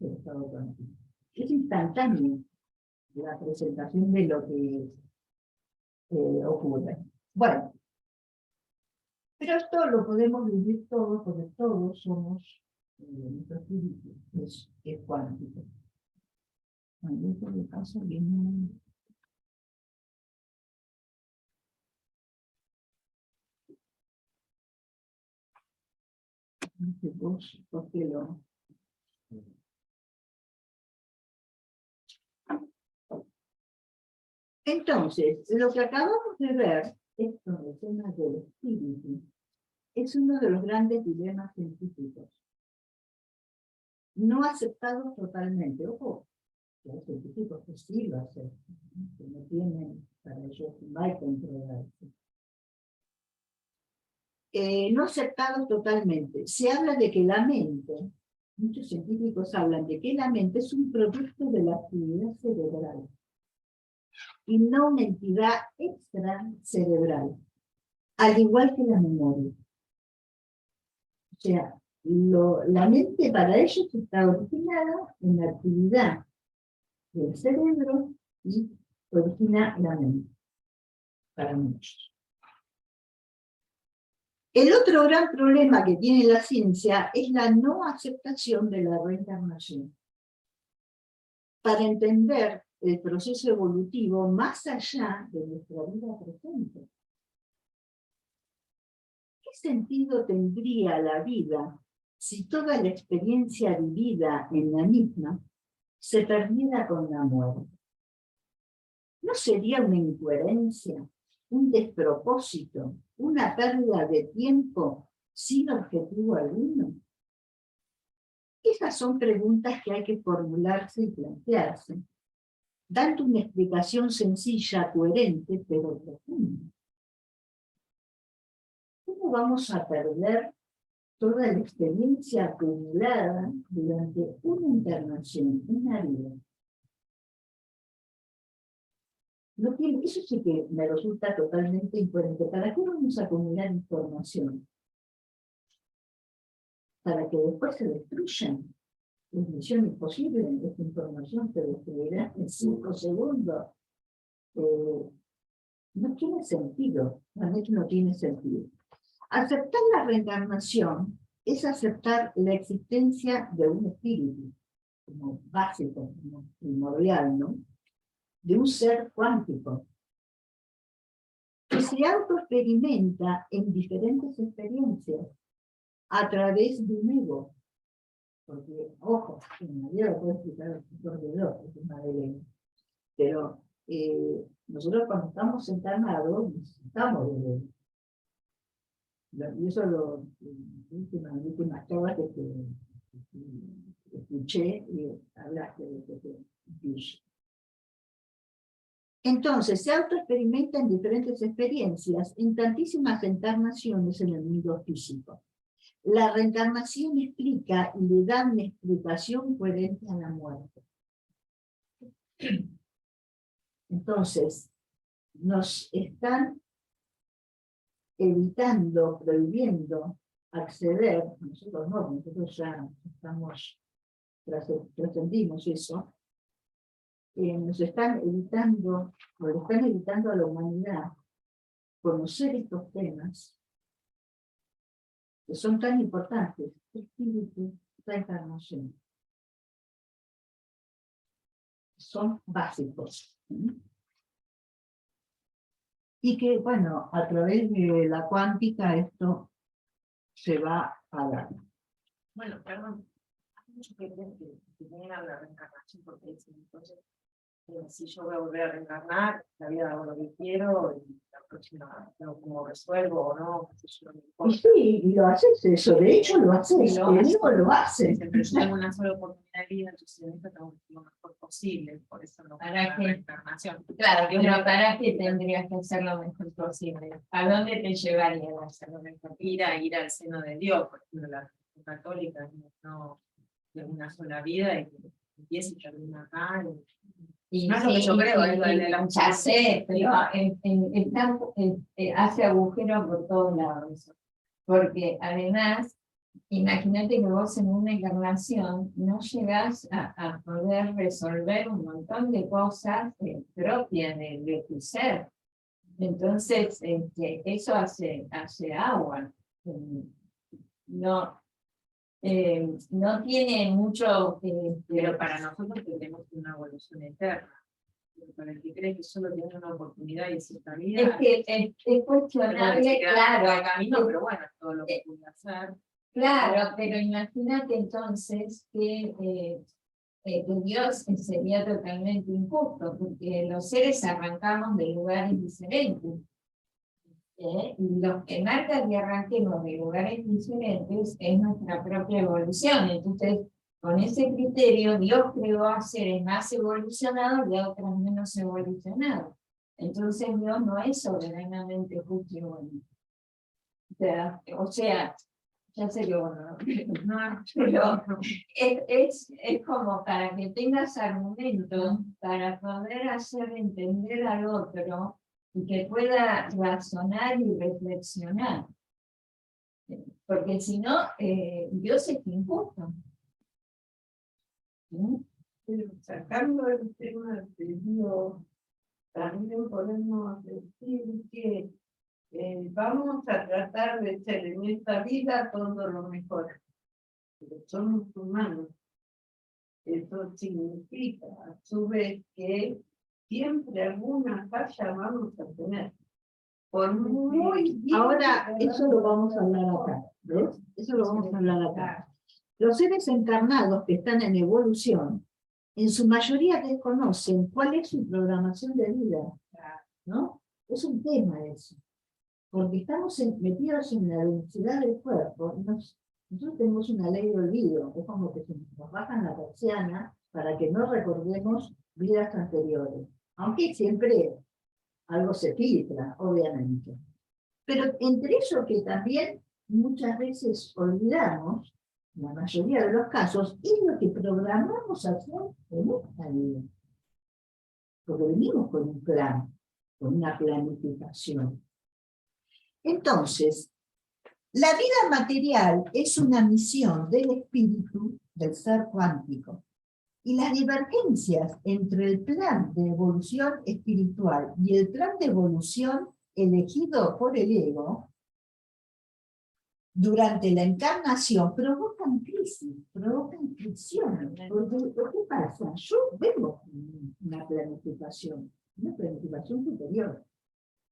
El estado cuántico. Es instantáneo la presentación de lo que ocurre. Bueno, pero esto lo podemos vivir todos, porque todos somos, nuestro espíritu es cuántico. En este caso viene... ¿Por qué lo...? Entonces, lo que acabamos de ver, esto del tema del espíritu, es uno de los grandes dilemas científicos. No aceptados totalmente. Ojo, que hay científicos que sí lo aceptan, que no tienen, para ellos no hay controversia. No aceptados totalmente. Se habla de que la mente, muchos científicos hablan de que la mente es un producto de la actividad cerebral y no una entidad extracerebral, al igual que la memoria. O sea, la mente para ellos está originada en la actividad del cerebro y origina la mente, para muchos. El otro gran problema que tiene la ciencia es la no aceptación de la reencarnación. Para entender el proceso evolutivo más allá de nuestra vida presente. ¿Qué sentido tendría la vida si toda la experiencia vivida en la misma se perdiera con la muerte? ¿No sería una incoherencia, un despropósito, una pérdida de tiempo sin objetivo alguno? Esas son preguntas que hay que formularse y plantearse, dando una explicación sencilla, coherente, pero profunda. ¿Cómo vamos a perder toda la experiencia acumulada durante una encarnación, una vida? No tiene, eso sí que me resulta totalmente incoherente. ¿Para qué vamos a acumular información? Para que después se destruyan. Es misión imposible, esta información se destruirá en 5 segundos. No tiene sentido, realmente no tiene sentido. Aceptar la reencarnación es aceptar la existencia de un espíritu, como básico, como primordial, ¿no? De un ser cuántico, que se autoexperimenta en diferentes experiencias a través de un ego. Porque, ojo, en la vida lo puedo explicar el profesor de Dios, es una del ego. Pero nosotros cuando estamos encarnados necesitamos del ego. Y eso en últimas charlas que escuché y hablaste de que Entonces, se autoexperimenta en diferentes experiencias, en tantísimas encarnaciones en el mundo físico. La reencarnación explica y le da una explicación coherente a la muerte. Entonces, nos están evitando, prohibiendo acceder, nosotros no, nosotros ya estamos, trascendimos eso, nos están evitando, o le están evitando a la humanidad conocer estos temas que son tan importantes, espíritu, reencarnación. Son básicos. Y que, bueno, a través de la cuántica esto se va a dar. Bueno, perdón. Hay muchos que creen que vienen a la reencarnación porque dicen, entonces, si yo voy a volver a reencarnar, la vida hago lo que quiero y la próxima no como resuelvo o no, yo no me Y importa. sí, y lo haces eso, de hecho lo haces, Sí, lo el ego lo hace. Pero yo tengo una sola oportunidad de vida, entonces en esto tengo que hacer lo mejor posible, por eso no ¿Para la qué? reencarnación. Claro, pero ¿para qué tendrías que hacer lo mejor posible? ¿A dónde te llevaría a hacer lo mejor? Ir al seno de Dios, por ejemplo, la religión católica no de una sola vida y que empiece y termina acá. Y No es lo que yo creo, es lo de la ya sé, pero hace agujero por todos lados eso. Porque además, imagínate que vos en una encarnación no llegás a poder resolver un montón de cosas propias de tu ser. Entonces, eso hace agua. No, no tiene mucho... Pero para nosotros tenemos una evolución eterna. Pero para el que cree que solo tiene una oportunidad y es esta vida, es que es cuestionable, claro. camino, pero bueno, es todo lo que pude hacer. Claro, pero imagínate entonces que Dios sería totalmente injusto, porque los seres arrancamos de lugares diferentes. Y los que marcan y arranquemos de lugares diferentes es nuestra propia evolución. Entonces, con ese criterio, Dios creó a seres más evolucionados y a otros menos evolucionados. Entonces, Dios no es soberanamente justo y bueno. O sea, ya sé que bueno, no, pero es como para que tengas argumentos para poder hacer entender al otro y que pueda razonar y reflexionar. Porque si no, Dios es injusto. ¿Sí? Pero sacando el tema de Dios, también podemos decir que vamos a tratar de ser en esta vida todo lo mejor. Pero somos humanos. Eso significa, a su vez, que siempre alguna falla vamos a tener. Por muy bien Ahora, que eso lo vamos a hablar acá, ¿ves? Eso lo vamos a hablar acá. Los seres encarnados que están en evolución, en su mayoría desconocen cuál es su programación de vida, ¿no? Es un tema eso. Porque estamos metidos en la densidad del cuerpo, y nosotros tenemos una ley de olvido, es como que nos bajan la persiana para que no recordemos vidas anteriores, aunque siempre algo se filtra, obviamente. Pero entre eso que también muchas veces olvidamos, en la mayoría de los casos, es lo que programamos hacer en esta vida. Porque venimos con un plan, con una planificación. Entonces, la vida material es una misión del espíritu del ser cuántico. Y las divergencias entre el plan de evolución espiritual y el plan de evolución elegido por el ego durante la encarnación provocan crisis, provocan fricciones. Porque, ¿qué pasa? Yo vengo con una planificación superior,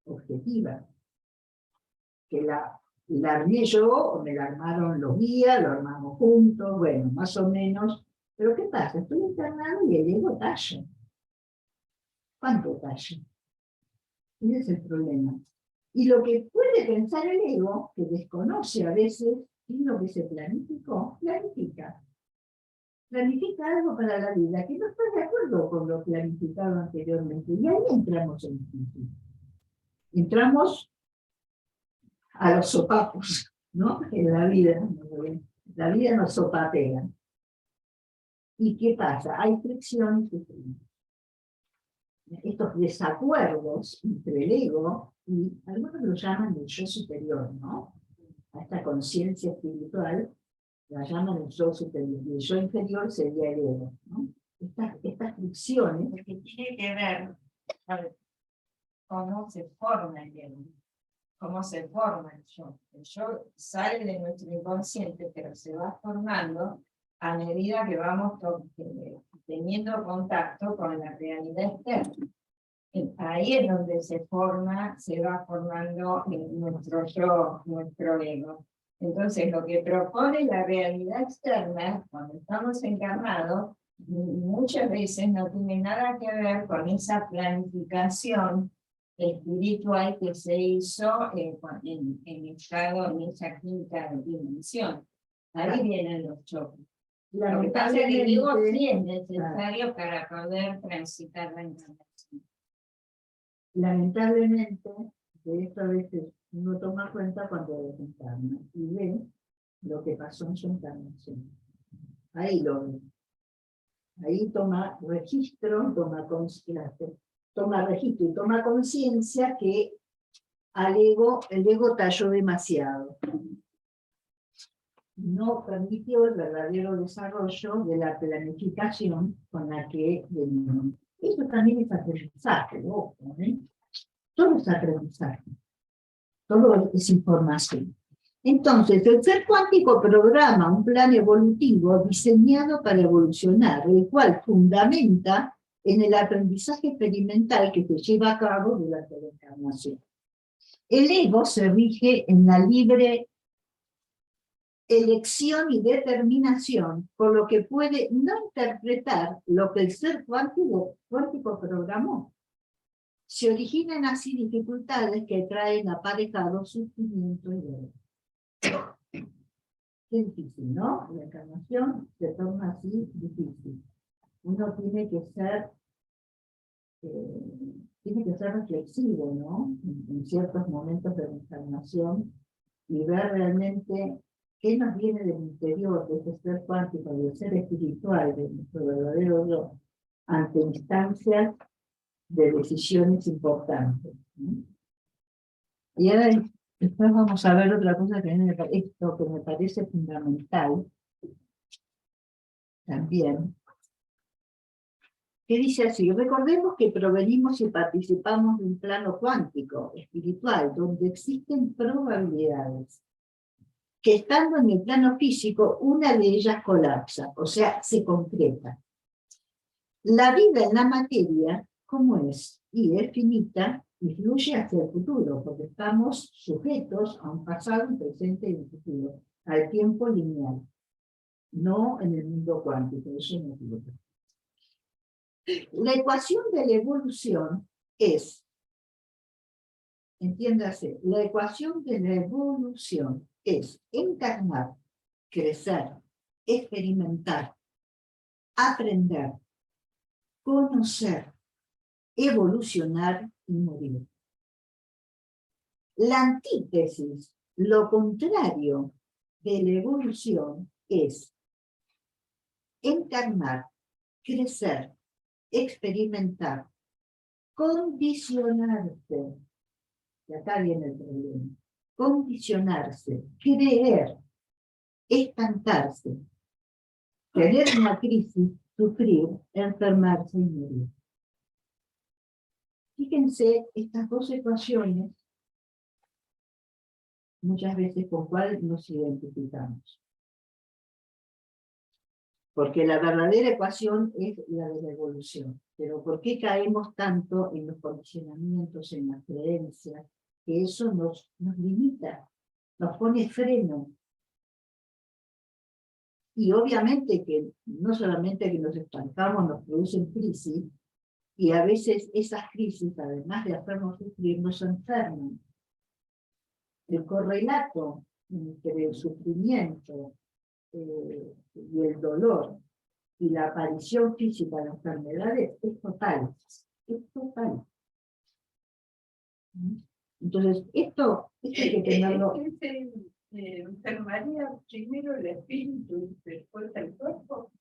objetiva, que la armé yo, o me la armaron los guías, lo armamos juntos, bueno, más o menos. Pero ¿qué pasa? Estoy internado y el ego talla. ¿Cuánto talla? Ese es el problema. Y lo que puede pensar el ego, que desconoce a veces, y lo que se planificó, planifica. planifica algo para la vida que no está de acuerdo con lo planificado anteriormente. Y ahí entramos en crisis. Entramos a los sopapos, ¿no? En la vida. La vida nos sopapea. ¿Y qué pasa? Hay fricción y sufrimiento. Estos desacuerdos entre el ego y algunos lo llaman el yo superior, ¿no? A esta conciencia espiritual la llaman el yo superior, y el yo inferior sería el ego, ¿no? Estas fricciones. Porque tiene que ver con cómo se forma el ego, cómo se forma el yo. El yo sale de nuestro inconsciente, pero se va formando a medida que vamos teniendo contacto con la realidad externa. Ahí es donde se va formando nuestro yo, nuestro ego. Entonces, lo que propone la realidad externa, cuando estamos encarnados, muchas veces no tiene nada que ver con esa planificación espiritual que se hizo en estado, en esa quinta dimensión. Ahí vienen los choques. Lo que pasa es que el ego sí es necesario para poder transitar la encarnación. Lamentablemente, de esto a veces uno toma cuenta cuando desencarna y ve lo que pasó en su encarnación. Ahí lo ve. Ahí toma registro, toma registro y toma conciencia que el ego talló demasiado. No permitió el verdadero desarrollo de la planificación con la que venimos. Eso también es aprendizaje, ojo, ¿eh? Todo es aprendizaje, todo es información. Entonces, el ser cuántico programa un plan evolutivo diseñado para evolucionar, el cual fundamenta en el aprendizaje experimental que se lleva a cabo durante la encarnación. El ego se rige en la libre elección y determinación, por lo que puede no interpretar lo que el ser cuántico programó. Se originan así dificultades que traen aparejados sufrimiento y dolor. Qué difícil, ¿no? La encarnación se torna así difícil. Uno tiene que ser reflexivo, ¿no? En ciertos momentos de la encarnación y ver realmente qué nos viene del interior de ese ser cuántico, del ser espiritual, de nuestro verdadero yo, ante instancias de decisiones importantes, ¿no? Y ahora después vamos a ver otra cosa que esto que me parece fundamental también, que dice así: recordemos que provenimos y participamos de un plano cuántico, espiritual, donde existen probabilidades, que estando en el plano físico, una de ellas colapsa, o sea, se concreta. La vida en la materia, como es, y es finita, y fluye hacia el futuro, porque estamos sujetos a un pasado, un presente y un futuro, al tiempo lineal, no en el mundo cuántico, eso no ocurre. La ecuación de la evolución es, entiéndase, la ecuación de la evolución es encarnar, crecer, experimentar, aprender, conocer, evolucionar y morir. La antítesis, lo contrario de la evolución, es encarnar, crecer, experimentar, condicionarse. Y acá viene el problema. Condicionarse, creer, estancarse, tener una crisis, sufrir, enfermarse y morir. Fíjense estas dos ecuaciones, muchas veces con cuál nos identificamos. Porque la verdadera ecuación es la de la evolución. Pero ¿por qué caemos tanto en los condicionamientos, en las creencias? Que eso nos limita, nos pone freno. Y obviamente que no solamente que nos estancamos, nos producen crisis, y a veces esas crisis, además de hacernos sufrir, nos enferman. El correlato entre el sufrimiento y el dolor y la aparición física de enfermedades es total. Es total. Entonces, esto hay que tenerlo. Enfermaría primero el espíritu y después el cuerpo.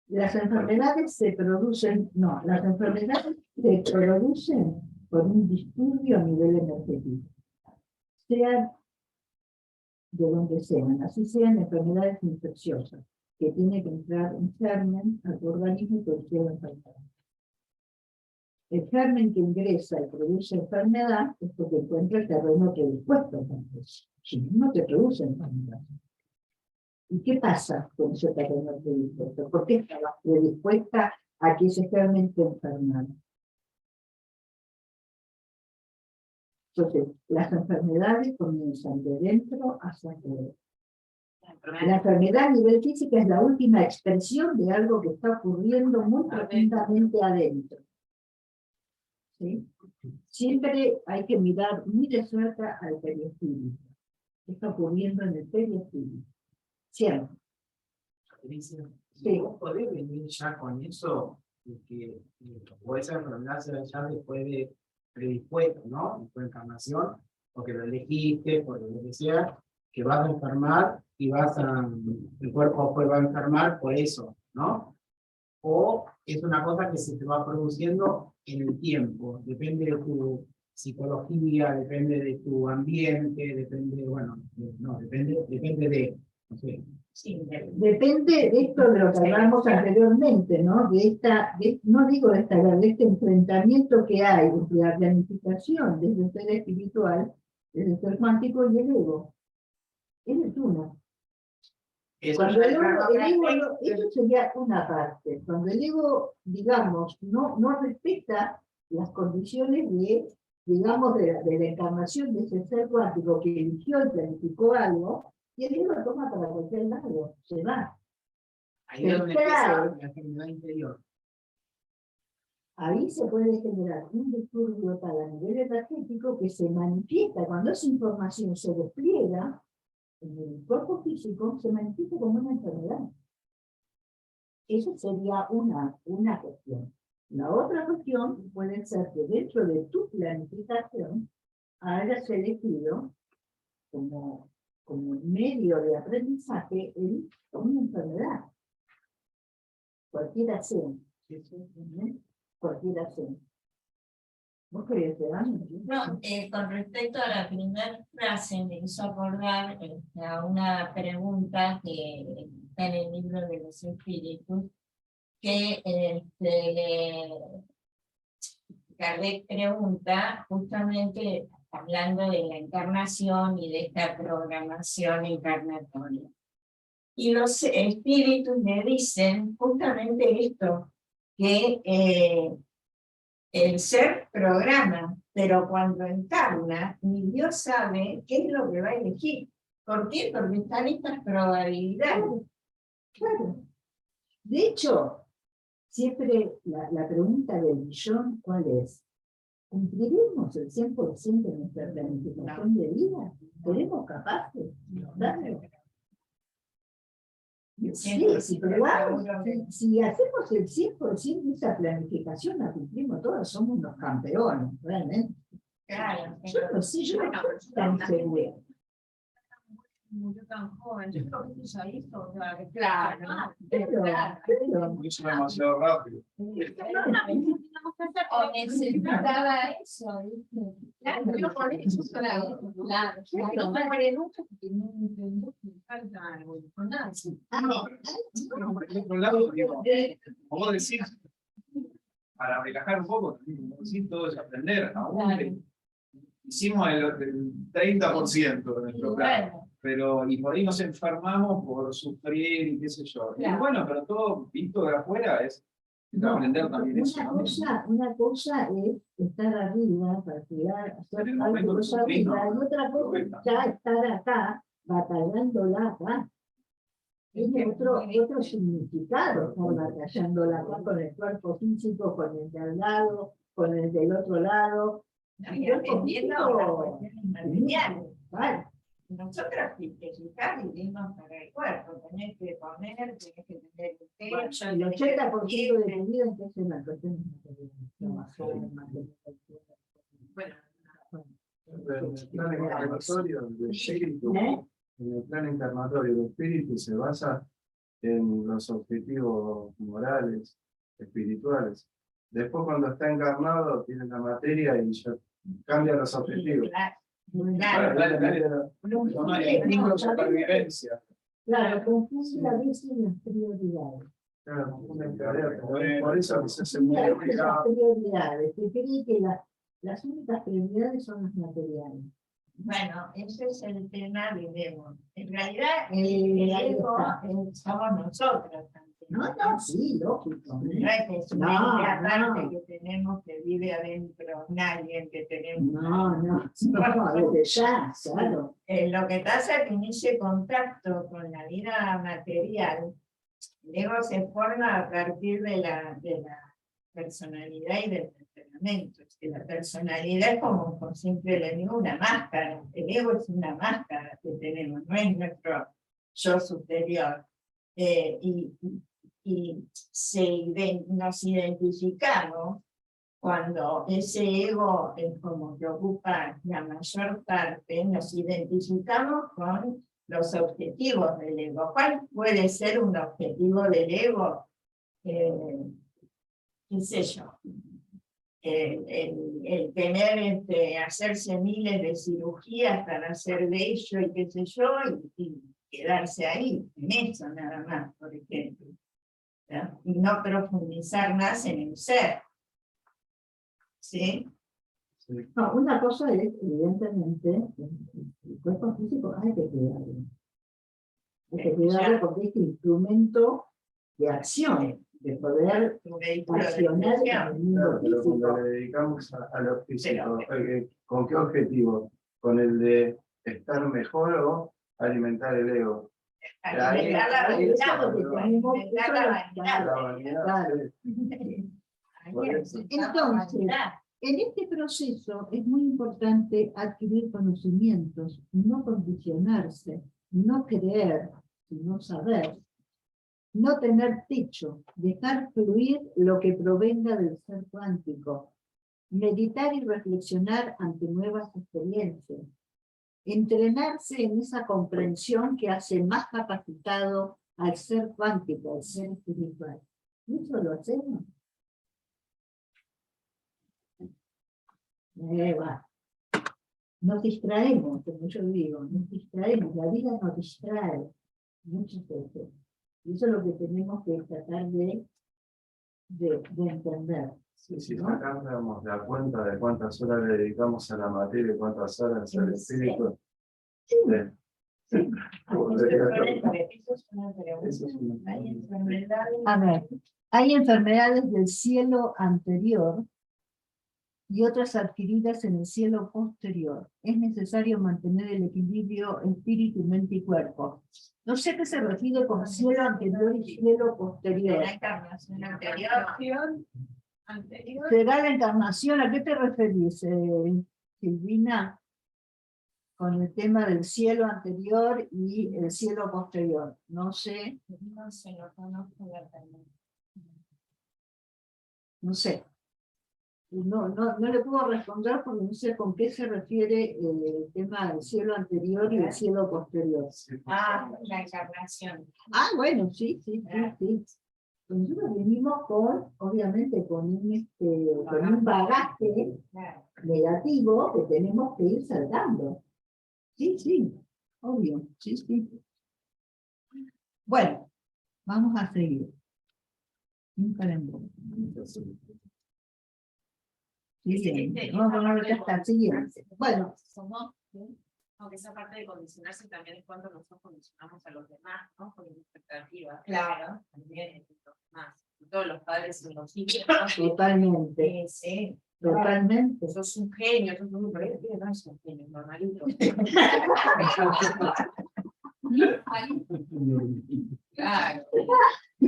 Las enfermedades se producen, no, las enfermedades se producen por un disturbio a nivel energético. Sean de donde sean, así sean enfermedades infecciosas, que tiene que entrar un germen a tu organismo y producir la enfermedad. El germen que ingresa y produce enfermedad es porque encuentra el terreno predispuesto para eso. Si no, no te produce enfermedad. ¿Y qué pasa con ese terreno predispuesto? ¿Por qué estaba predispuesta a que ese germen te enfermara? Entonces, las enfermedades comienzan de dentro hacia afuera. La enfermedad a nivel físico es la última expresión de algo que está ocurriendo muy profundamente adentro. ¿Sí? Siempre hay que mirar muy de cerca al perispíritu. ¿Qué está ocurriendo en el perispíritu? Siempre. Patricia, Sí. ¿vos podés venir ya con eso? Que o esa enfermedad se ya después de predispuesto, ¿no? En tu encarnación, porque lo elegiste, por lo que sea, que vas a enfermar y el cuerpo después va a enfermar por eso, ¿no? O es una cosa que se te va produciendo en el tiempo, depende de tu psicología, depende de tu ambiente, depende, bueno, no, depende de, no sé. Sí, Depende de esto de lo que hablamos anteriormente, ¿no? No digo de este enfrentamiento que hay entre la planificación desde el ser espiritual, desde el ser cuántico y el ego. Es uno. Cuando el ego, eso sería una parte. Cuando el ego, digamos, no respeta las condiciones digamos, de la encarnación de ese ser cuántico que eligió y planificó algo, y el ego lo toma para cualquier lado, se va. Ahí es donde empieza la enfermedad interior. Ahí se puede generar un disturbio tal a nivel energético que se manifiesta cuando esa información se despliega en el cuerpo físico, se manifiesta como una enfermedad. Eso sería una cuestión. La otra cuestión puede ser que dentro de tu planificación hayas elegido como medio de aprendizaje una enfermedad. Cualquiera sea. Cualquiera sea. ¿Vos querés algo? No, con respecto a la primera frase, me hizo acordar a una pregunta que está en el libro de los espíritus, que Kardec pregunta justamente hablando de la encarnación y de esta programación encarnatoria. Y los espíritus le dicen justamente esto, que el ser programa, pero cuando encarna, ni Dios sabe qué es lo que va a elegir. ¿Por qué? Porque están estas probabilidades. Claro. De hecho, siempre la pregunta del millón, ¿cuál es? ¿Cumpliremos el 100% de nuestra planificación de vida? ¿Seremos capaces? Claro. Sí, si probamos, si hacemos el 100% de esa planificación, la cumplimos todas, somos unos campeones, realmente. Claro, Yo no sé, yo no estoy tan segura. Murió tan joven, yo creo que ella hizo, o sea, claro. Pero, Lo hizo demasiado rápido. O necesitaba eso, ¿viste? claro, pero por eso claro, no me muere nunca porque no entiendo que falta algo, con nada. No, por el otro lado, digo, como vos decís, para relajar un poco, como decís, todo es aprender. Aún que hicimos el 30% de nuestro plan. Bueno, Pero, y por ahí nos enfermamos por sufrir y qué sé yo. Claro. Y bueno, pero todo visto de afuera es no, aprender también eso. una cosa es estar arriba para tirar, hacer En el momento algo que sufrís, arriba, ¿no? y otra cosa es ya estar acá, batallándola acá. Tiene otro significado estar batallándola acá con el cuerpo físico, con el de al lado, con el del otro lado. y atendiendo a las cuestiones materiales. Vale. Nosotros física vivimos para el cuerpo, tenés que comer, tenés que tener derecho El 80% de tu vida entonces en la cuestión trabajar, mantener el cuerpo. Bueno, En el plan encarnatorio del espíritu, ¿Eh? en el plan encarnatorio del espíritu se basa en los objetivos morales, espirituales. Después cuando está encarnado tiene la materia y ya cambia los objetivos. claro, El instinto de supervivencia. Claro, confunde a veces las prioridades. Claro, por eso se hace muy Las complicado. prioridades, se cree que las únicas prioridades son las materiales. bueno, ese es el tema del ego. En realidad, Ahí el ego está. somos nosotros también. No, sí, lógico. No es que es una No, idea aparte no. que tenemos que vive adentro nadie que tenemos. No, desde ya, claro. Lo que pasa es que en ese contacto con la vida material, el ego se forma a partir de la personalidad y del temperamento. Es que la personalidad es como siempre le digo, una máscara. El ego es una máscara que tenemos, no es nuestro yo superior. Y nos identificamos cuando ese ego es como que ocupa la mayor parte, nos identificamos con los objetivos del ego. ¿Cuál puede ser un objetivo del ego? ¿Qué sé yo? El tener, hacerse miles de cirugías para hacer bello y qué sé yo, y quedarse ahí, en eso nada más, por ejemplo. ¿No? Y no profundizar más en el ser. ¿Sí? No, una cosa es, evidentemente, el cuerpo físico hay que cuidarlo. Hay que cuidarlo porque es instrumento de acción, de poder Un vehículo de accionar en expresión. el mundo Claro, pero cuando físico. le dedicamos a lo físico, ¿con qué objetivo? ¿Con el de estar mejor o alimentar el ego? Alimentar la Ahí está, vanidad, porque tenemos alimentar la vanidad. La vanidad, Claro. sí. Ahí es, Entonces, en este proceso es muy importante adquirir conocimientos, no condicionarse, no creer, sino saber, no tener techo, dejar fluir lo que provenga del ser cuántico, meditar y reflexionar ante nuevas experiencias, entrenarse en esa comprensión que hace más capacitado al ser cuántico, al ser espiritual. ¿Y eso lo hacemos? Va. Nos distraemos, como yo digo, nos distraemos, la vida nos distrae muchas veces. Y eso es lo que tenemos que tratar de entender. Sí, si ¿no? sacáramos la cuenta de cuántas horas le dedicamos a la materia y cuántas horas al espíritu. Sí. Eso es una pregunta. Eso es una Hay pregunta. enfermedades. A ver, hay enfermedades del cielo anterior y otras adquiridas en el cielo posterior. Es necesario mantener el equilibrio espíritu, mente y cuerpo. No sé qué se refiere con cielo anterior y cielo posterior. La encarnación anterior. ¿Será la encarnación? ¿A qué te referís, Silvina? Con el tema del cielo anterior y el cielo posterior. No sé, No sé, no conozco la palabra. no sé. No le puedo responder porque no sé con qué se refiere el tema del cielo anterior y el cielo posterior. Ah, la encarnación. Ah, bueno, sí. Nosotros venimos obviamente, con un bagaje Claro. negativo que tenemos que ir saltando. Sí, obvio, sí. Bueno, vamos a seguir. Un calendario. Siguiente. Vamos a poner que hasta el siguiente. Bueno, Somos, aunque esa parte de condicionarse también es cuando nosotros condicionamos a los demás, ¿no? Con expectativas. Claro. También los demás. Todos los padres y los hijos. totalmente. Sí. Totalmente. Sos un genio, sos un genio, no es un genio, normalito. Claro.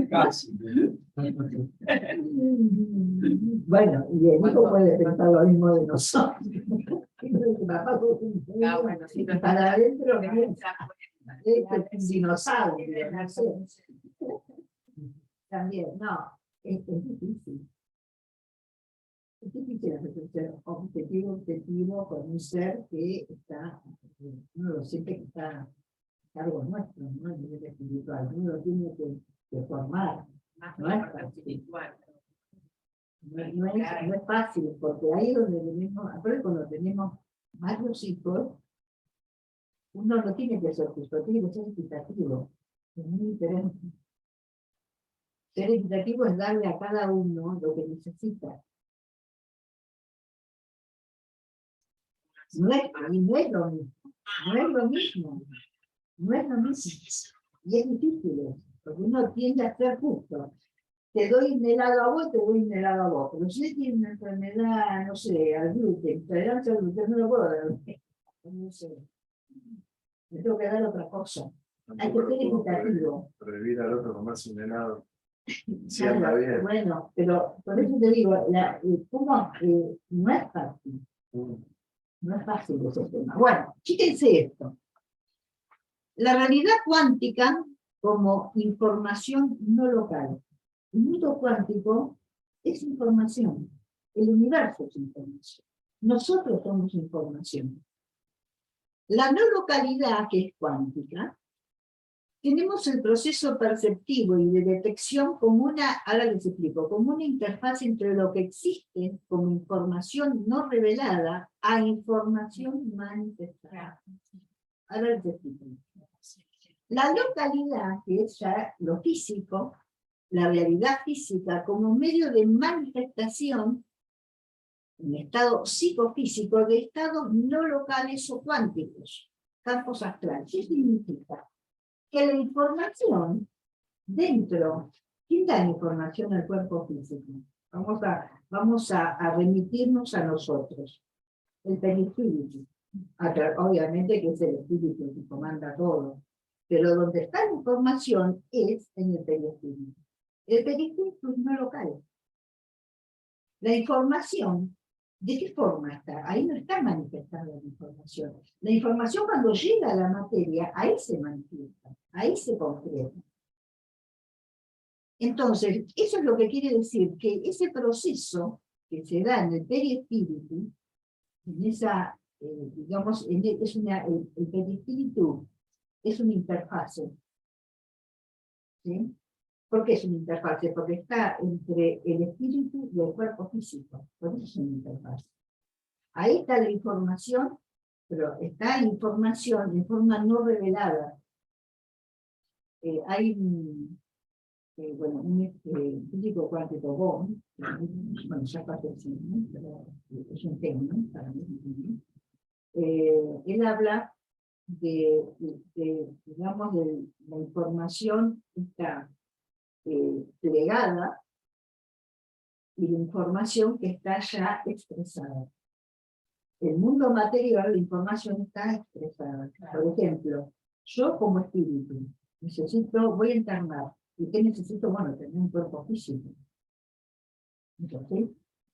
Casi. Bueno, y el hijo puede pensar lo mismo de nosotros. Ah, bueno, sí, pero Para adentro es Claro. un dinosaurio, no sé. también, no, es difícil. Es difícil hacer objetivo con un ser que está, uno lo siente que está a cargo nuestro, ¿no? El nivel espiritual, uno lo tiene que formar. Más No la es parte fácil. espiritual. No es fácil, porque ahí es donde tenemos, aparte cuando tenemos varios hijos, uno no tiene que ser justo, tiene que ser equitativo. Es muy diferente. Ser equitativo es darle a cada uno lo que necesita. No es lo mismo. No es lo mismo. No es lo mismo. Y es difícil eso, porque uno tiende a ser justo. Te doy un helado a vos, te doy un helado a vos. Pero si usted tiene una enfermedad, no sé, al gluten, intolerancia al gluten, no lo puedo dar. No sé. Me tengo que dar otra cosa. Hay que ser equitativo. Prohibir al otro comerse un helado. Sí, anda Claro, bien. bueno, pero por eso te digo, ¿cómo? No es fácil. No es fácil ese tema. Bueno, fíjense esto. La realidad cuántica como información no local. El mundo cuántico es información. El universo es información. Nosotros somos información. La no localidad, que es cuántica, tenemos el proceso perceptivo y de detección como una, ahora les explico, como una interfaz entre lo que existe como información no revelada a información manifestada. Ahora les explico. La localidad, que es ya lo físico, la realidad física como medio de manifestación en estado psicofísico de estados no locales o cuánticos, campos astrales. ¿Qué significa? Que la información dentro, ¿quién da información al cuerpo físico? Vamos a remitirnos a nosotros, el perispíritu. Obviamente que es el espíritu que comanda todo, pero donde está la información es en el perispíritu. El perispíritu es no local. La información, ¿de qué forma está? Ahí no está manifestada la información. La información cuando llega a la materia, ahí se manifiesta, ahí se concreta. Entonces, eso es lo que quiere decir, que ese proceso que se da en el perispíritu, en esa, digamos, el perispíritu es una interfase. ¿Sí? ¿Por qué es una interfase? Porque está entre el espíritu y el cuerpo físico. Por eso es una interfase. Ahí está la información, pero está la información en forma no revelada. Hay un físico cuántico Bohm, bueno, ya pasó el cine, ¿no? Pero es un tema, ¿no? Para mí, él habla digamos, de la información está plegada y la información que está ya expresada. El mundo material, la información está expresada. Por ejemplo, yo como espíritu voy a encarnar. ¿Y qué necesito? Bueno, tener un cuerpo físico. Entonces,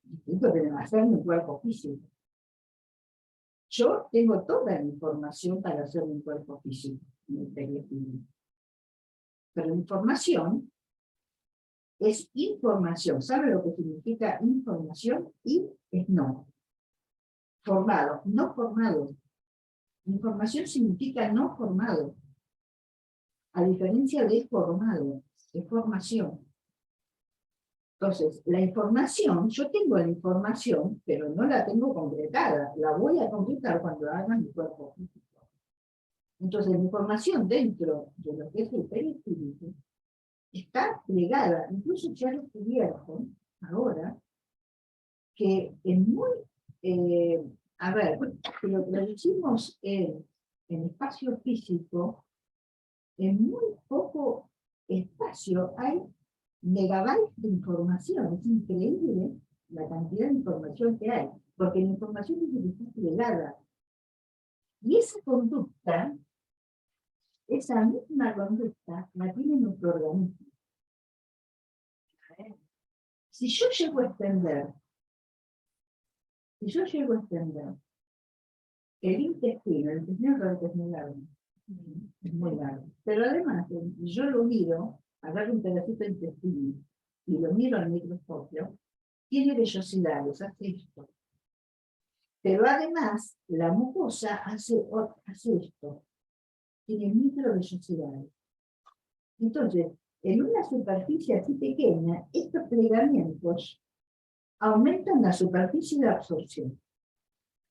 necesito hacerme un cuerpo físico. Yo tengo toda la información para hacer un cuerpo físico en el perispíritu. Pero la información es información. ¿Sabe lo que significa información? Y es no. Formado, no formado. Información significa no formado. A diferencia de formado, es formación. Entonces, la información, yo tengo la información, pero no la tengo concretada. La voy a concretar cuando haga mi cuerpo físico. Entonces, la información dentro de lo que es el perispíritu está plegada, incluso ya lo descubierto ahora, que es muy, a ver, si lo traducimos en espacio físico, en muy poco espacio hay megabytes de información. Es increíble la cantidad de información que hay, porque la información es plegada. Y esa conducta, esa misma conducta, la tiene nuestro organismo. Si yo llego a extender el intestino es muy largo, pero además, yo lo miro, agarro un pedacito de intestino y lo miro al microscopio, tiene vellosidades, hace esto. Pero además, la mucosa hace esto, tiene microvellosidades. Entonces, en una superficie así pequeña, estos plegamientos aumentan la superficie de absorción.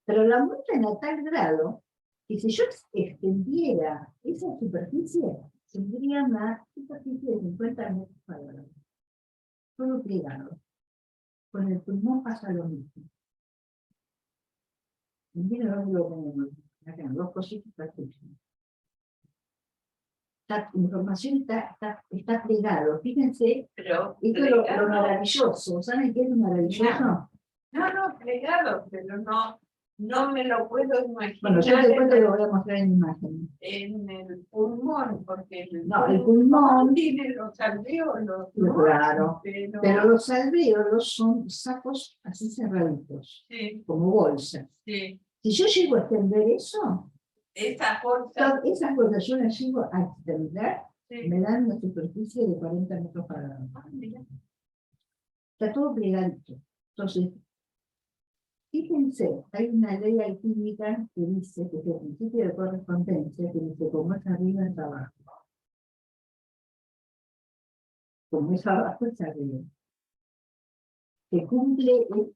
Pero la aumentan a tal grado que si yo extendiera esa superficie, tendría una superficie de 50 metros cuadrados. Solo plegado. Con el pulmón pasa lo mismo. Miren dónde lo ponemos. Acá, dos cositas perfectas. La información está plegado. Fíjense, Pero esto es lo maravilloso. ¿Saben qué es lo maravilloso? no, plegado, pero no me lo puedo imaginar. Bueno, yo después te lo voy a mostrar en imagen. En el pulmón, porque El pulmón tiene los alvéolos, ¿no? Claro, pero los alvéolos son sacos así cerraditos, sí, como bolsas. sí. Si yo llego a extender eso, Esas bolsas, esas cosas yo las llego a extender, sí. me dan una superficie de 40 metros cuadrados. Mira. Está todo plegadito. Entonces, fíjense, hay una ley alquímica que dice, que es el principio de correspondencia, que dice, como es arriba es abajo. Como es abajo es arriba. Que cumple, es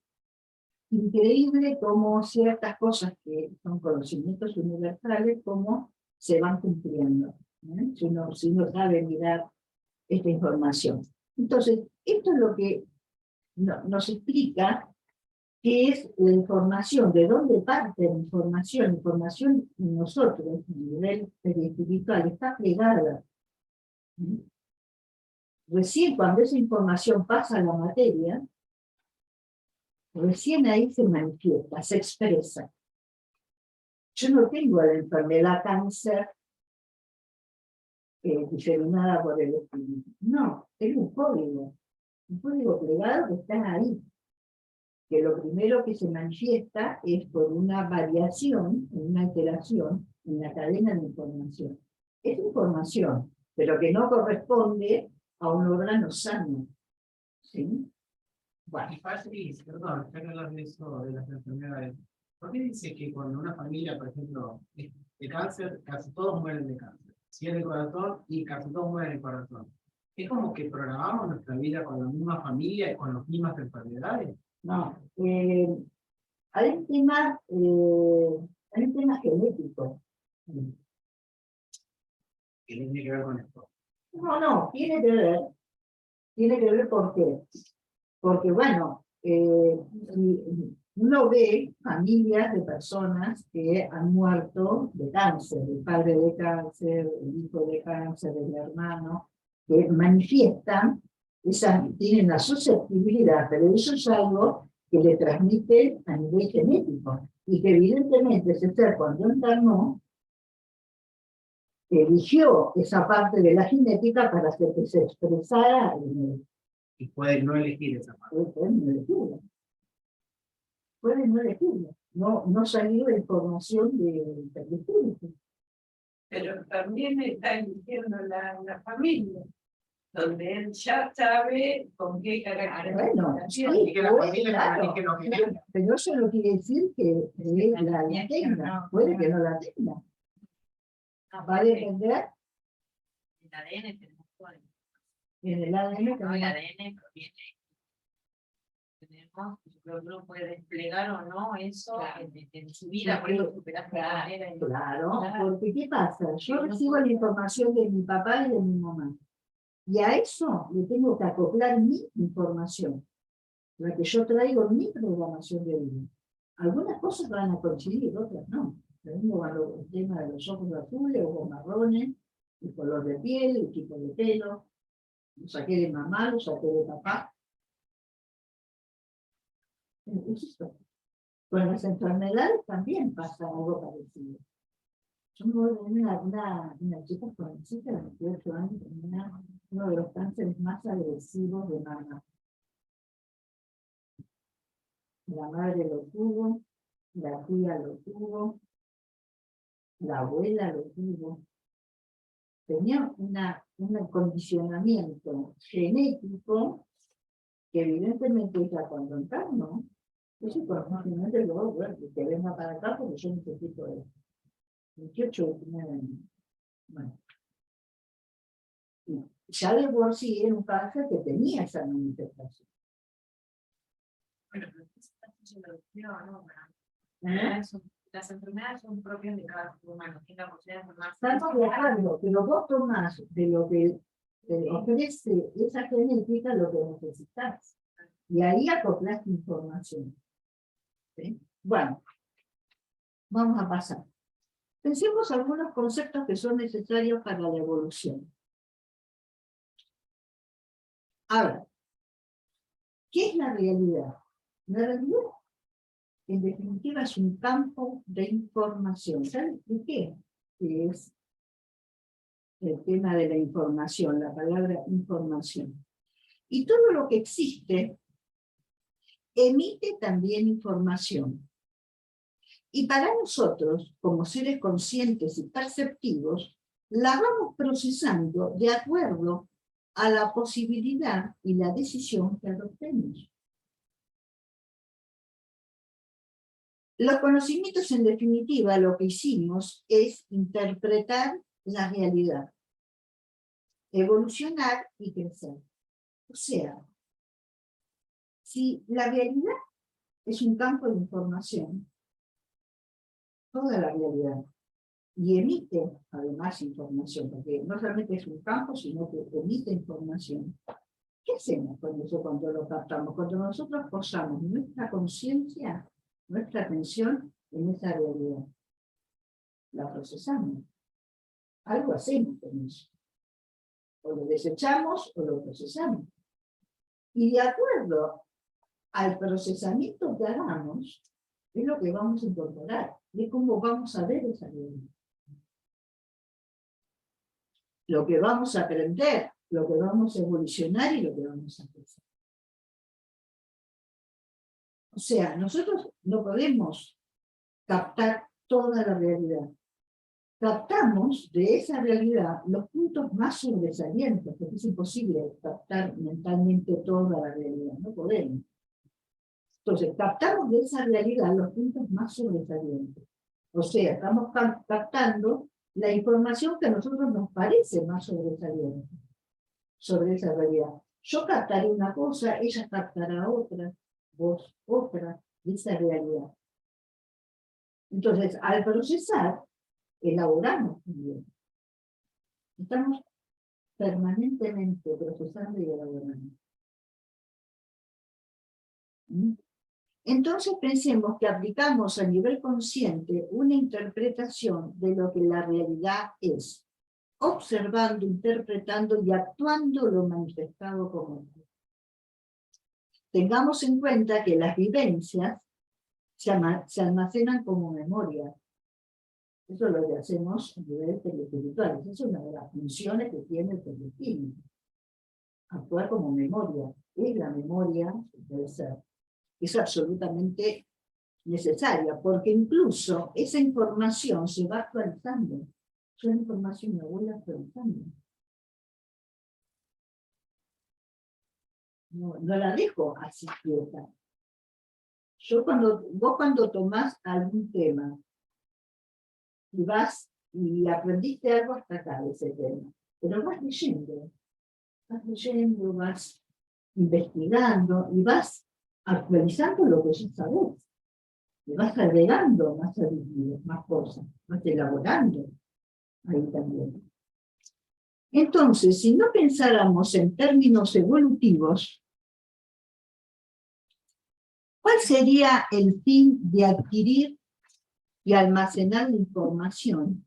increíble cómo ciertas cosas que son conocimientos universales, cómo se van cumpliendo, ¿eh? Si uno sabe mirar esta información. Entonces, esto es lo que nos explica qué es la información, de dónde parte la información. Información en nosotros, a nivel espiritual, está plegada. Recién cuando esa información pasa a la materia, recién ahí se manifiesta, se expresa. Yo no tengo la enfermedad cáncer diseminada por el espíritu. No, tengo un código plegado que está ahí. Que lo primero que se manifiesta es por una variación, una alteración en la cadena de información. Es información, pero que no corresponde a un órgano sano. ¿Sí? Bueno, y Patri, perdón, ya que hablas de eso, de las enfermedades, ¿por qué dice que cuando una familia, por ejemplo, es de cáncer, casi todos mueren de cáncer? Si es de corazón, y casi todos mueren de corazón. ¿Es como que programamos nuestra vida con la misma familia y con las mismas enfermedades? No. Hay un tema genético. ¿Qué tiene que ver con esto? No, tiene que ver ¿por qué? Porque bueno, uno ve familias de personas que han muerto de cáncer, el padre de cáncer, el hijo de cáncer, el hermano, que manifiestan, tienen la susceptibilidad, pero eso es algo que le transmite a nivel genético, y que evidentemente ese ser cuando encarnó, eligió esa parte de la genética para que se expresara en él. Y puede no elegir esa parte. Pueden no elegirlo. Pueden no elegirlo. No salió la información del espíritu. Pero también está eligiendo la familia, donde él ya sabe con qué características. Bueno, sí, Y que la familia claro, elige lo que quiere. pero eso no quiere decir que él la tenga. Puede que no la tenga. Va a depender El ADN tenemos todo. en el ADN. No, el ADN proviene. Tenemos, yo creo que uno puede desplegar o no eso en su vida, por eso superaste de la manera. Claro, porque ¿qué pasa? Yo recibo la información de mi papá y de mi mamá. Y a eso le tengo que acoplar mi información, la que yo traigo en mi programación de vida. Algunas cosas van a coincidir, otras no. Lo mismo con el tema de los ojos azules o marrones, el color de piel, el tipo de pelo. Lo saqué de mamá, lo saqué de papá. Es esto. Con las enfermedades también pasa algo parecido. Yo me voy a una chica jovencita de 28 años, tenía uno de los cánceres más agresivos de mama. La madre lo tuvo, la tía lo tuvo, la abuela lo tuvo. tenía un condicionamiento genético que evidentemente ella cuando encarnó, ese conocimiento luego, bueno, que venga para acá porque yo necesito esto. 28, 29 años. Bueno. Y ya de por sí era un cáncer que tenía esa manifestación. Bueno, pero se lo dio, ¿no? ¿Eh? Las enfermedades son propias de cada ser humano, tiene la posibilidad de enfermarse. Estamos de acuerdo, pero vos tomás de lo que te ofrece esa genética lo que necesitas. Y ahí acoplás información. ¿Sí? Bueno, vamos a pasar. Pensemos algunos conceptos que son necesarios para la evolución. Ahora, ¿qué es la realidad? La realidad, en definitiva, es un campo de información. ¿Ya le expliqué qué es el tema de la información, la palabra información? Y todo lo que existe emite también información. Y para nosotros, como seres conscientes y perceptivos, la vamos procesando de acuerdo a la posibilidad y la decisión que adoptemos. Los conocimientos, en definitiva, lo que hicimos es interpretar la realidad, evolucionar y crecer. O sea, si la realidad es un campo de información, toda la realidad, y emite además información, porque no solamente es un campo, sino que emite información. ¿Qué hacemos cuando lo captamos? Cuando nosotros posamos nuestra conciencia, nuestra atención en esa realidad, la procesamos. Algo hacemos con eso. O lo desechamos o lo procesamos. Y de acuerdo al procesamiento que hagamos, es lo que vamos a incorporar, y es cómo vamos a ver esa realidad. Lo que vamos a aprender, lo que vamos a evolucionar y lo que vamos a hacer. O sea, nosotros no podemos captar toda la realidad. Captamos de esa realidad los puntos más sobresalientes, porque es imposible captar mentalmente toda la realidad, no podemos. Entonces, captamos de esa realidad los puntos más sobresalientes. O sea, estamos captando la información que a nosotros nos parece más sobresaliente sobre esa realidad. Yo captaré una cosa, ella captará otra, vos otra, de esa realidad. Entonces, al procesar, elaboramos también. Estamos permanentemente procesando y elaborando. Entonces pensemos que aplicamos a nivel consciente una interpretación de lo que la realidad es, observando, interpretando y actuando lo manifestado como tal. Tengamos en cuenta que las vivencias se almacenan como memoria. Eso es lo que hacemos a nivel espiritual. Esa es una de las funciones que tiene el espiritismo. Actuar como memoria. Es la memoria del ser. Es absolutamente necesaria, porque incluso esa información se va actualizando. Esa información me voy actualizando. No la dejo así quieta. Vos cuando tomás algún tema y vas y aprendiste algo hasta acá de ese tema, pero vas leyendo, vas investigando y vas actualizando lo que ya sabés. Y vas agregando más habilidades, más cosas, vas elaborando ahí también. Entonces, si no pensáramos en términos evolutivos, ¿cuál sería el fin de adquirir y almacenar la información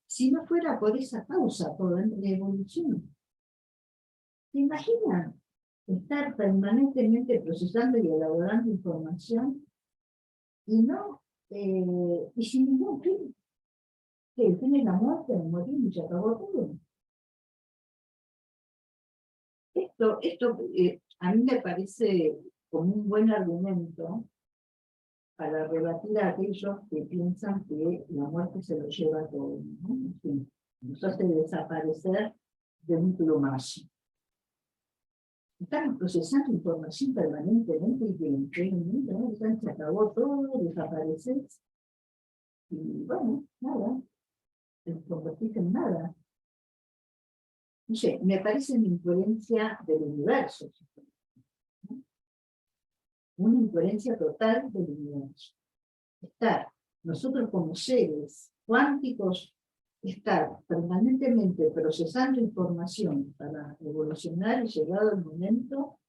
si no fuera por esa causa, por la evolución? ¿Se imaginan estar permanentemente procesando y elaborando información y no, y sin ningún fin? Que el fin es la muerte, el morir y se acabó todo. Esto a mí me parece como un buen argumento para rebatir a aquellos que piensan que la muerte se lo lleva todo, ¿no? En fin, nos hace desaparecer de un plumazo. Estamos procesando información permanentemente y en un momento se acabó todo, desaparecer. Y bueno, nada, te convertiste en nada. No sé, me parece una incoherencia del universo. Una incoherencia total del universo. Estar, nosotros como seres cuánticos, estar permanentemente procesando información para evolucionar y llegado el momento,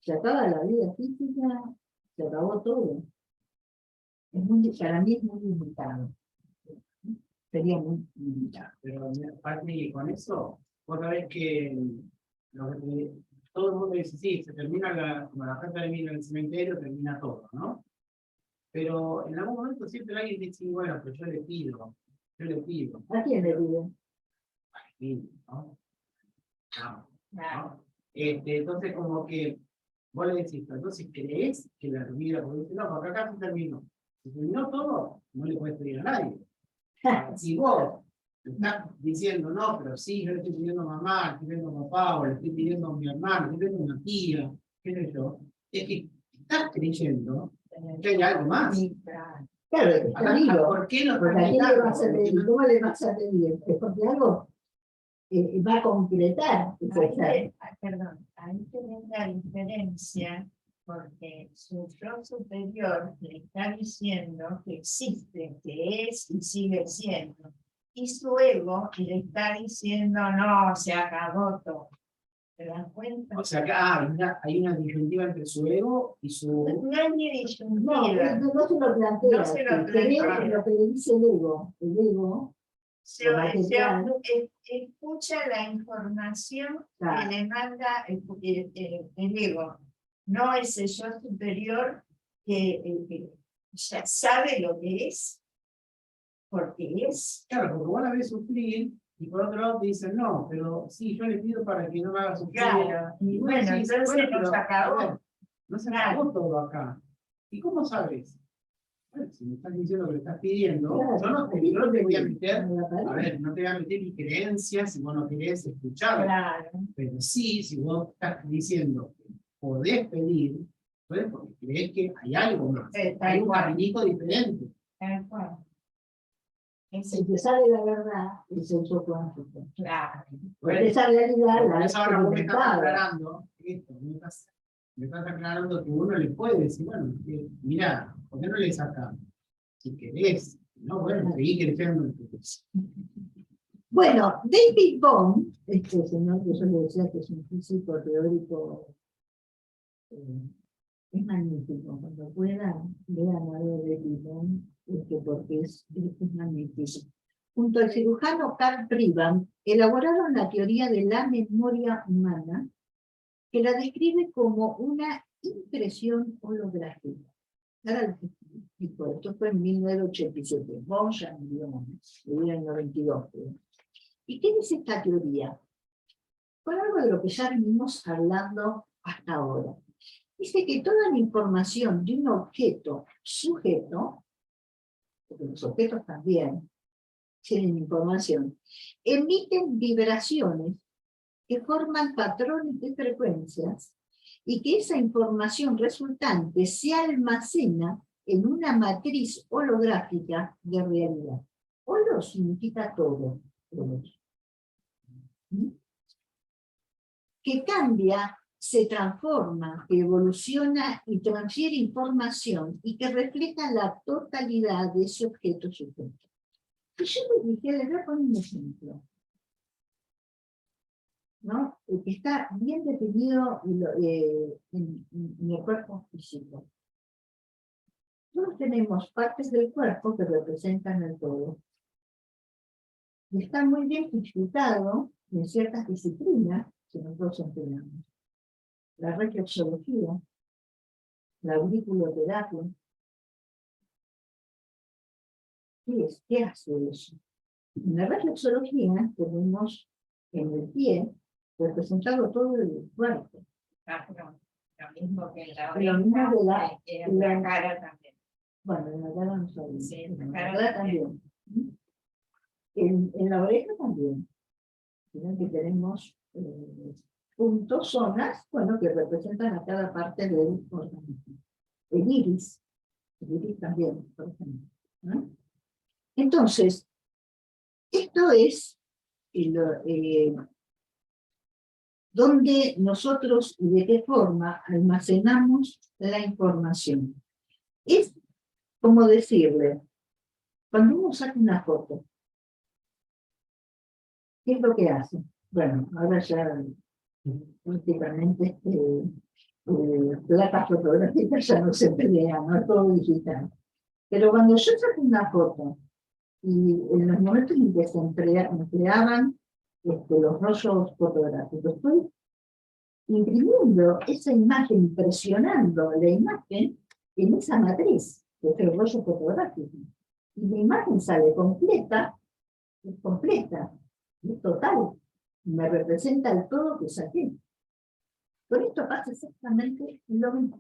se acaba la vida física, se acabó todo. Para mí es muy limitado. Sería muy limitado. Pero aparte con eso, vos sabés que todo el mundo dice, sí, se termina como la gente termina en el cementerio, termina todo, ¿no? Pero en algún momento siempre alguien dice, bueno, pero yo le pido. ¿A quién le pido? ¿No? ¿No? Entonces como que vos le decís, entonces crees que la vida, porque dice, no, porque acá se terminó. Se terminó todo, no le puedes pedir a nadie. Si vos estás diciendo, no, pero sí, yo le estoy pidiendo a mamá, le estoy pidiendo a papá, o le estoy pidiendo a mi hermano, le estoy pidiendo a una tía, qué sé yo, es que estás creyendo que hay algo más. Claro, está vivo. ¿Por qué no Porque estás ¿a quién le vas a mirando? pedir? ¿Cómo le vas a pedir? Es porque algo va a concretar. Perdón, ahí tenés la diferencia porque su yo superior le está diciendo que existe, que es y sigue siendo. Y su ego le está diciendo, no, se acabó todo. ¿Te das cuenta? O sea, acá hay una disyuntiva entre su ego y su... No hay ni disyuntiva. No se lo plantea. No se lo Creo plantea. en lo que le dice el ego. El ego escucha la información Claro. que le manda el ego, no ese yo superior que ya sabe lo que es, porque es. Claro, porque vos la ves sufrir y por otro lado te dicen, no, pero sí, yo le pido para que no me haga sufrir. Claro, y vos bueno, decís, entonces bueno, nos pero, acabó. a ver, no se acabó todo acá. ¿Y cómo sabes? Bueno, si me estás diciendo que le estás pidiendo, Claro, yo no te voy a meter, a ver, no te voy a meter mi creencia si vos no querés escucharla. Claro. Pero sí, si vos estás diciendo que podés pedir, pues porque crees que hay algo más, hay un abanico diferente. Tal cual. El que sabe la verdad es el yo cuántico. Claro. Bueno, Esa realidad la eso ahora vos me estás experimentado. aclarando esto, me estás aclarando que uno le puede decir, bueno, mira, ¿por qué no le sacas? Si querés, no, bueno, seguí creciendo. Bueno, David Bohm, este señor que yo le decía que es un físico teórico, es magnífico. Cuando puedan, lean algo de David Bohm, porque es magnífico. Junto al cirujano Carl Privan, elaboraron la teoría de la memoria humana, que la describe como una impresión holográfica. Ahora les explico, esto fue en 1987. Bohm ya murió en el 92. ¿Y qué dice esta teoría? Con algo de lo que ya venimos hablando hasta ahora. Dice que toda la información de un objeto sujeto, porque los objetos también tienen información, emiten vibraciones que forman patrones de frecuencias y que esa información resultante se almacena en una matriz holográfica de realidad. Holo significa todo. Que cambia, se transforma, que evoluciona y transfiere información y que refleja la totalidad de ese objeto sujeto. Y yo les voy a poner un ejemplo, ¿no? Que está bien definido en el cuerpo físico. Nosotros tenemos partes del cuerpo que representan el todo. Y está muy bien explicado en ciertas disciplinas que nosotros entrenamos. La reflexología, la auriculoterapia. ¿Qué hace eso? En la reflexología tenemos en el pie representado todo el cuerpo. Lo mismo que en la Lo mismo de la cara también. Bueno, en la cara no sabemos. Sí, en en la cara también. En la oreja también. Miren que tenemos puntos, zonas, bueno, que representan a cada parte del organismo. El iris también, por ejemplo, ¿no? Entonces, esto es donde nosotros y de qué forma almacenamos la información. Es como decirle, cuando uno saca una foto, ¿qué es lo que hace? Bueno, ahora ya últimamente placas fotográficas ya no se pelean, no es todo digital. Pero cuando yo saco una foto, y en los momentos en que se empleaban los rollos fotográficos, estoy imprimiendo esa imagen, presionando la imagen en esa matriz, que es el rollo fotográfico. Y la imagen sale completa, es total, me representa el todo que saqué. Con esto pasa exactamente lo mismo.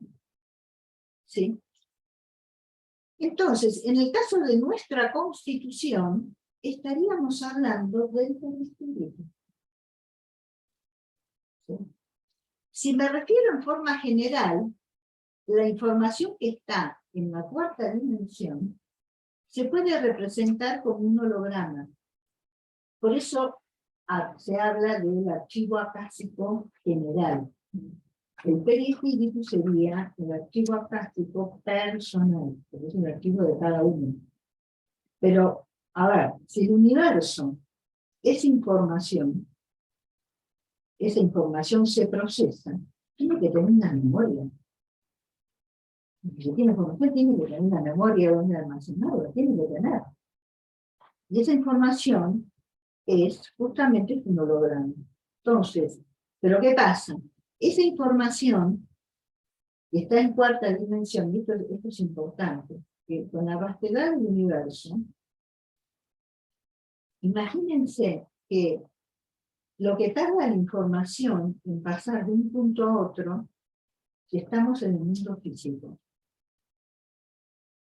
¿Sí? Entonces, en el caso de nuestra Constitución, estaríamos hablando del espíritu. ¿Sí? Si me refiero en forma general, la información que está en la cuarta dimensión se puede representar como un holograma. Por eso se habla del archivo acásico general. El perispíritu sería el archivo acástico personal, que es el archivo de cada uno. Pero, a ver, si el universo es información, esa información se procesa, tiene que tener una memoria. Si tiene información, tiene que tener una memoria donde almacenarla, tiene que tener. Y esa información es justamente un holograma. Entonces, ¿pero qué pasa? Esa información que está en cuarta dimensión, y esto es importante, que con la vastedad del universo, imagínense que lo que tarda la información en pasar de un punto a otro, si estamos en el mundo físico,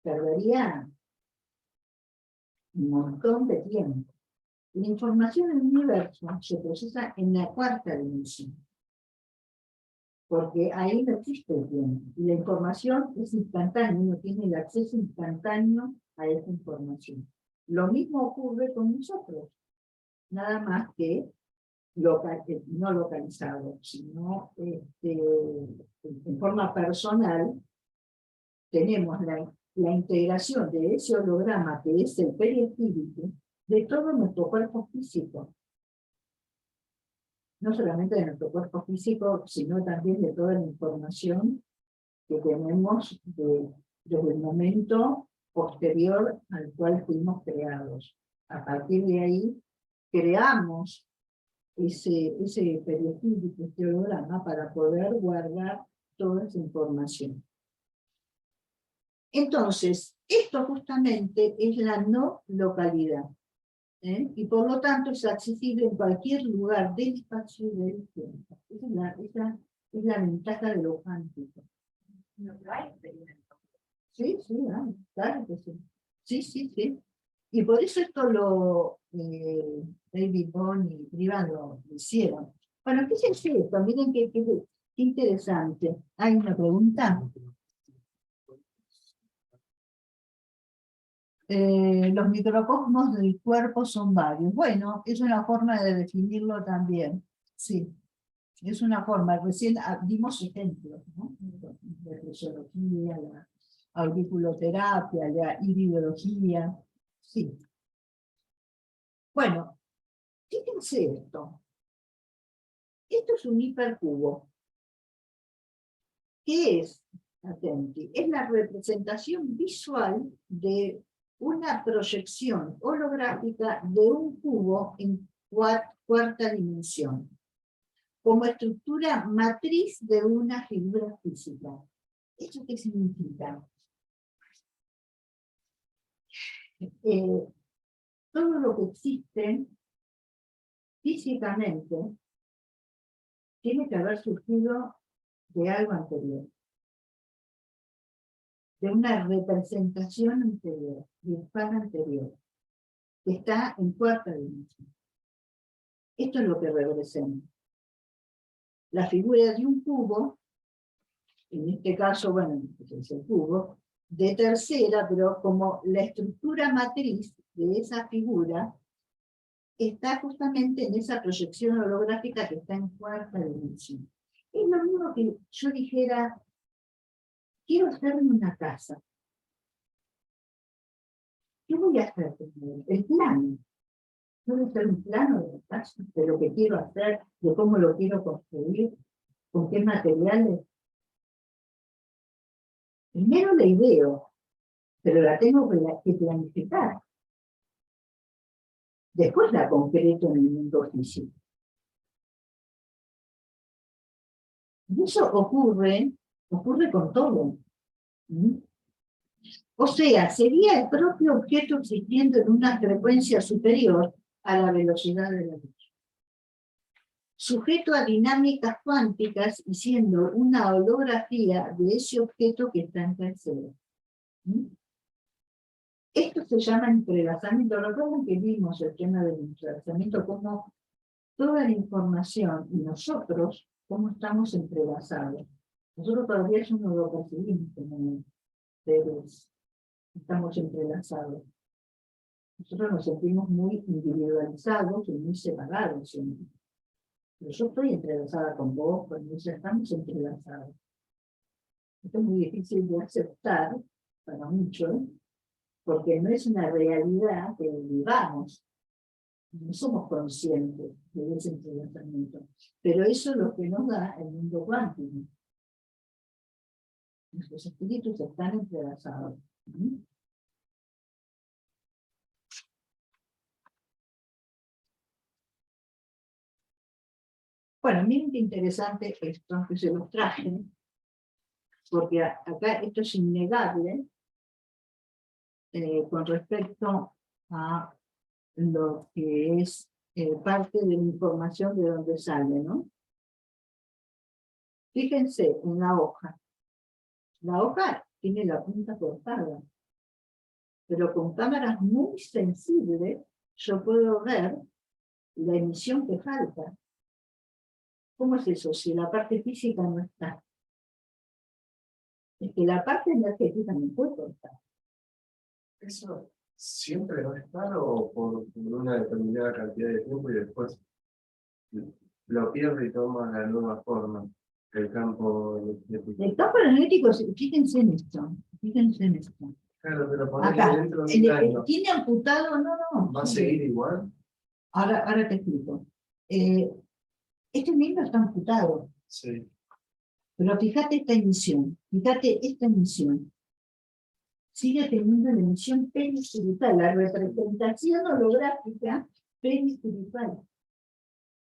tardaría un montón de tiempo. La información en el universo se procesa en la cuarta dimensión, porque ahí no existe el tiempo. Y la información es instantánea, uno tiene el acceso instantáneo a esa información. Lo mismo ocurre con nosotros, nada más que no localizado, sino en forma personal, tenemos la integración de ese holograma que es el perispíritu de todo nuestro cuerpo físico. No solamente de nuestro cuerpo físico, sino también de toda la información que tenemos desde el momento posterior al cual fuimos creados. A partir de ahí, creamos ese perispíritu, este holograma, para poder guardar toda esa información. Entonces, esto justamente es la no localidad. Y por lo tanto es accesible en cualquier lugar del espacio y del tiempo. Esa es la ventaja de lo cuántico. No hay experimento. Sí, claro que sí. Sí. Y por eso esto David Bohm y Privan lo hicieron. Bueno, fíjense esto, miren qué interesante. ¿Hay una pregunta? Los microcosmos del cuerpo son varios. Bueno, es una forma de definirlo también. Sí, es una forma. Recién dimos ejemplos, ¿no? La reflexología, la auriculoterapia, la iridología. Sí. Bueno, fíjense esto. Esto es un hipercubo. ¿Qué es? Atenti. Es la representación visual de una proyección holográfica de un cubo en cuarta dimensión, como estructura matriz de una figura física. ¿Esto qué significa? Todo lo que existe físicamente tiene que haber surgido de algo anterior, de una representación anterior, de un pan anterior, que está en cuarta dimensión. Esto es lo que representa. La figura de un cubo, en este caso, bueno, es el cubo, de tercera, pero como la estructura matriz de esa figura está justamente en esa proyección holográfica que está en cuarta dimensión. Es lo mismo que yo dijera, quiero hacerme una casa. ¿Qué voy a hacer primero? El plano. Yo voy a hacer un plano de la casa, de lo que quiero hacer, de cómo lo quiero construir, con qué materiales. Primero la ideo, pero la tengo que planificar. Después la concreto en el mundo físico. Y eso ocurre con todo. ¿Mm? O sea, sería el propio objeto existiendo en una frecuencia superior a la velocidad de la luz. Sujeto a dinámicas cuánticas y siendo una holografía de ese objeto que está en tercero. ¿Mm? Esto se llama entrelazamiento. Recuerden que vimos el tema del entrelazamiento, como toda la información y nosotros, cómo estamos entrelazados. Nosotros todavía eso no lo percibimos como seres, estamos entrelazados. Nosotros nos sentimos muy individualizados y muy separados siempre. Pero yo estoy entrelazada con vos, con ella, estamos entrelazados. Esto es muy difícil de aceptar para muchos, porque no es una realidad que vivamos. No somos conscientes de ese entrelazamiento. Pero eso es lo que nos da el mundo cuántico. Nuestros espíritus están entrelazados. Bueno, miren qué interesante esto, que se los traje, porque acá esto es innegable con respecto a lo que es parte de la información de donde sale, ¿no? Fíjense en la hoja. La hoja tiene la punta cortada, pero con cámaras muy sensibles yo puedo ver la emisión que falta. ¿Cómo es eso? Si la parte física no está. Es que la parte energética no puede cortar. ¿Eso siempre va a estar o por una determinada cantidad de tiempo y después lo pierde y toma la nueva forma? El campo energético. El campo energético, fíjense en esto. Fíjense en esto. Claro, pero ponele Acá, dentro de un año. ¿tiene amputado? No. ¿Va a seguir igual? Ahora te explico. Este miembro está amputado. Sí. Pero fíjate esta emisión. Fíjate esta emisión. Sigue teniendo la emisión perispiritual, la representación holográfica perispiritual.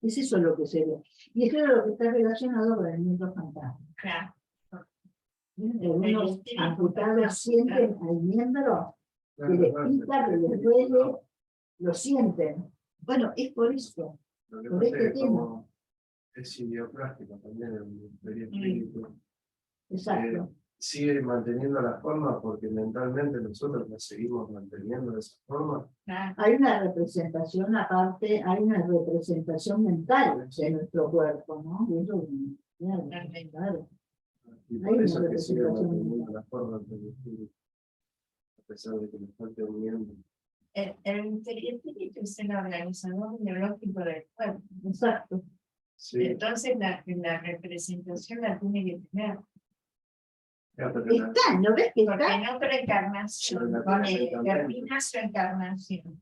Es eso lo que se ve. Y eso es lo que está relacionado con el mundo fantasma. Claro. Algunos amputados sienten al miembro que Claro, les claro. pica, que les duele, lo sienten. Bueno, es por eso. Lo que Por pasa este es que tema. como es idioplástico también el espíritu. Exacto. Sigue manteniendo la forma porque mentalmente nosotros la seguimos manteniendo de esa forma. Hay una representación aparte, hay una representación mental de nuestro cuerpo, ¿no? Y eso, claro. Y Hay por eso una es que sigue representación manteniendo la forma del espíritu. A pesar de que le falte un miembro. El espíritu es el organizador biológico del cuerpo. Exacto. Sí. Entonces la representación la tiene que tener. Claro, pero Está, ¿no ves que Porque está? en otra encarnación, termina su encarnación,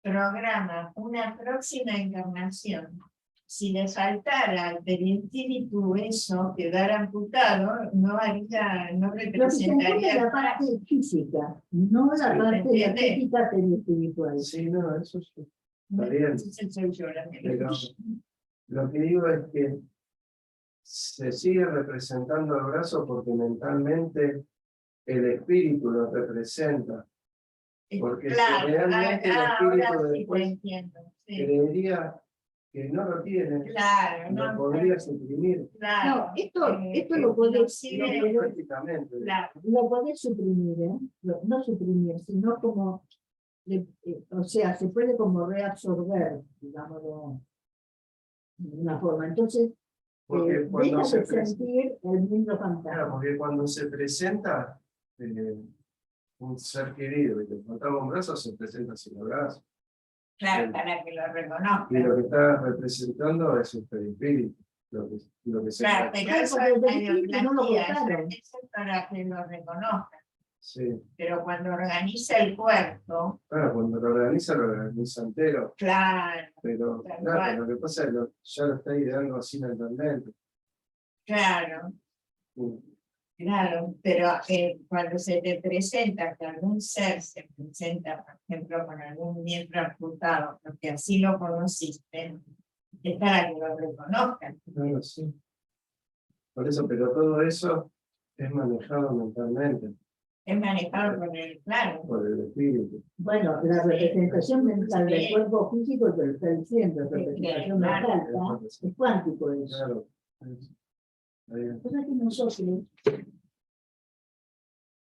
programa una próxima encarnación. Si le faltara al perispíritu eso, quedar amputado, no haría, no Lo que se entiende es representaría. la parte física, no la parte ¿entiende? energética perispiritual. sí, no, eso sí. Está bien. Entonces soy yo la que- Pero lo que digo es que se sigue representando el brazo porque mentalmente el espíritu lo representa. Porque Claro, si realmente el espíritu ahora sí te después entiendo. Sí. creería que no lo tiene, Claro, lo no, podría suprimir. claro. No, esto lo no podés, sigue, Prácticamente. claro. lo podés suprimir, ¿eh? No suprimir, sino como o sea, se puede como reabsorber, digámoslo, de una forma. Entonces, Porque cuando deja se de sentir el mundo Claro, fantasma. porque cuando se presenta un ser querido y le faltaba un brazo, se presenta sin el brazo. Claro, para que lo Y reconozcan. lo que está representando es un perispíritu, lo que se Claro, pero Claro, eso porque es el espíritu no lo radiografía, cortaron. eso es para que lo reconozcan. Sí, Pero cuando organiza el cuerpo, claro, cuando lo organiza entero, claro, pero Tal nada, cual. lo que pasa es que ya lo está ideando sin entender. claro, claro, pero cuando se te presenta que algún ser se presenta, por ejemplo, con algún miembro amputado, porque así lo conociste, es para que lo reconozcan. Claro, sí. Por eso, pero todo eso es manejado mentalmente Es manejado por el, claro, por el espíritu. Bueno, la representación mental del cuerpo físico te lo está diciendo, la representación claro. mental es cuántico eso. Claro. Ahí. Cosa que nosotros,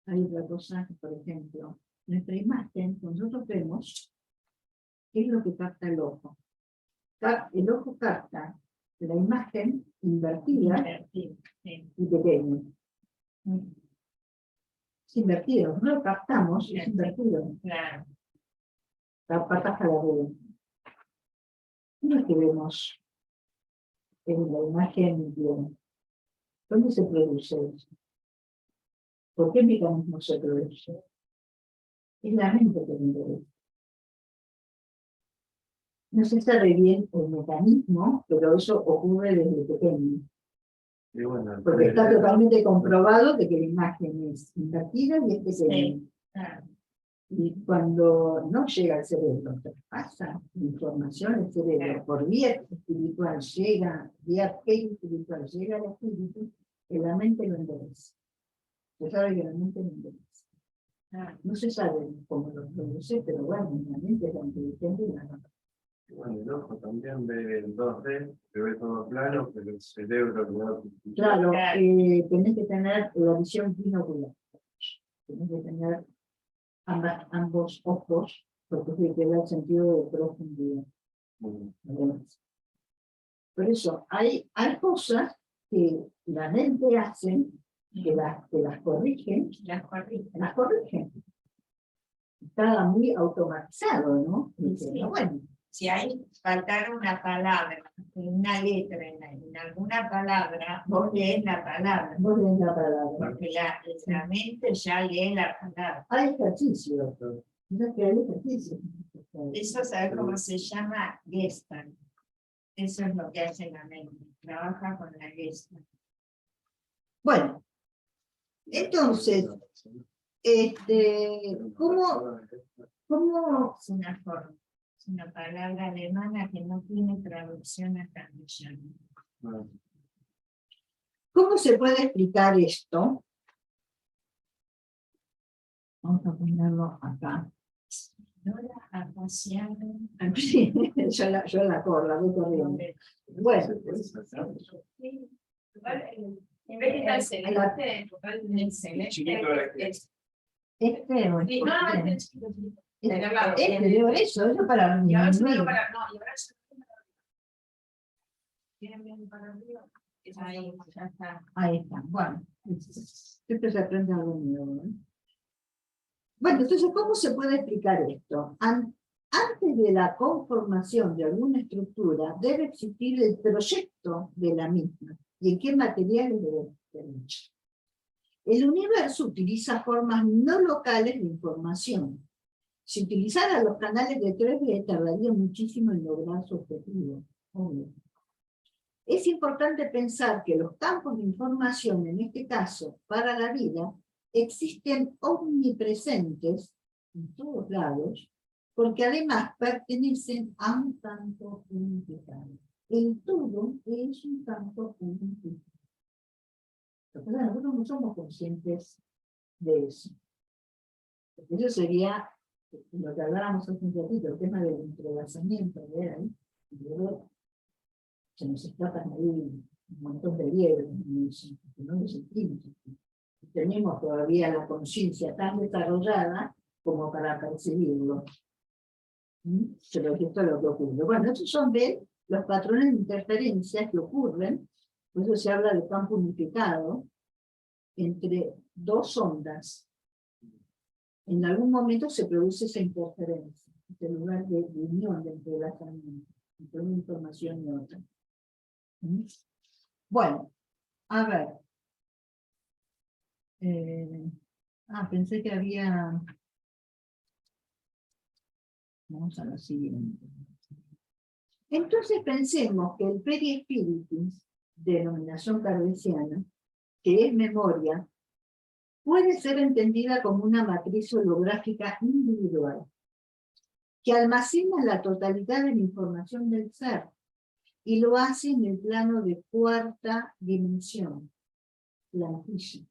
hay otra cosa que, por ejemplo, nuestra imagen, cuando nosotros vemos, ¿qué es lo que capta el ojo? El ojo capta la imagen invertida Sí, sí. y pequeña. Es invertido, no lo captamos, es Sí. invertido. Claro, La patas a la vez. No es que vemos en la imagen bien. ¿Dónde se produce eso? ¿Por qué mecanismo se produce? Es la mente que lo interesa. No se sabe bien el mecanismo, pero eso ocurre desde pequeño. Y bueno, Porque está totalmente comprobado de que la imagen es invertida y es pequeña. sí, claro. Y cuando no llega al cerebro, pasa información al cerebro por vía espiritual, vía espiritual, llega al espíritu, que la mente lo endereza. Se sabe que la mente lo endereza. No se sabe cómo lo produce, pero bueno, la mente es la inteligente y la no. Bueno, el ojo también ve en 2D, que ve todo plano, pero el cerebro no. Claro, tenés que tener la visión binocular. Tenés que tener ambos ojos, porque es el que da el sentido de profundidad. Por eso, hay cosas que la mente hace, que las corrigen, las corrigen. Está muy automatizado, ¿no? Sí. Pero bueno, Si hay faltar una palabra, una letra en alguna palabra, vos lees la palabra, vos lees la palabra. porque la mente ya lee la palabra. Hay ejercicio. No que hay ejercicio. Eso, ¿sabes cómo se llama? Gestalt. Eso es lo que hace la mente, trabaja con la Gestalt. Bueno, entonces, ¿cómo Es una forma, es una palabra alemana que no tiene traducción al castellano. ¿Cómo se puede explicar esto? Vamos a ponerlo acá. Sí, yo la corro, la voy corriendo. Bueno, En vez de estar celeste, el celeste es. es feo. Sí, no, es chiquito. Digo, eso para mí. Y ahora se lo para. No, y ahora se lo para. Tienen bien para arriba. Ahí, ya está. Ahí está. Bueno, siempre se aprende algo nuevo, ¿eh? Bueno, entonces, ¿cómo se puede explicar esto? Antes de la conformación de alguna estructura, debe existir el proyecto de la misma y en qué materiales debe estar hecho. El universo utiliza formas no locales de información. Si utilizara los canales de 3D, tardaría muchísimo en lograr su objetivo. Obvio. Es importante pensar que los campos de información, en este caso, para la vida, existen omnipresentes en todos lados, porque además pertenecen a un campo unificado. El todo es un campo unificado. Pero nosotros no somos conscientes de eso. Eso sería lo que hablábamos hace un ratito, el tema del entrelazamiento, ¿verdad? Y luego se nos escapan ahí un montón de liebres, no lo sentimos. Tenemos todavía la conciencia tan desarrollada como para percibirlo. Pero esto es lo que ocurre. Bueno, estos son los patrones de interferencias que ocurren, por eso se habla de campo unificado, entre dos ondas. En algún momento se produce esa interferencia, este lugar de unión, de entrelazamiento, entre una información y otra. Bueno, a ver. Pensé que había... Vamos a la siguiente. Entonces pensemos que el perispíritu, denominación cartesiana, que es memoria, puede ser entendida como una matriz holográfica individual, que almacena la totalidad de la información del ser, y lo hace en el plano de cuarta dimensión, plantilla.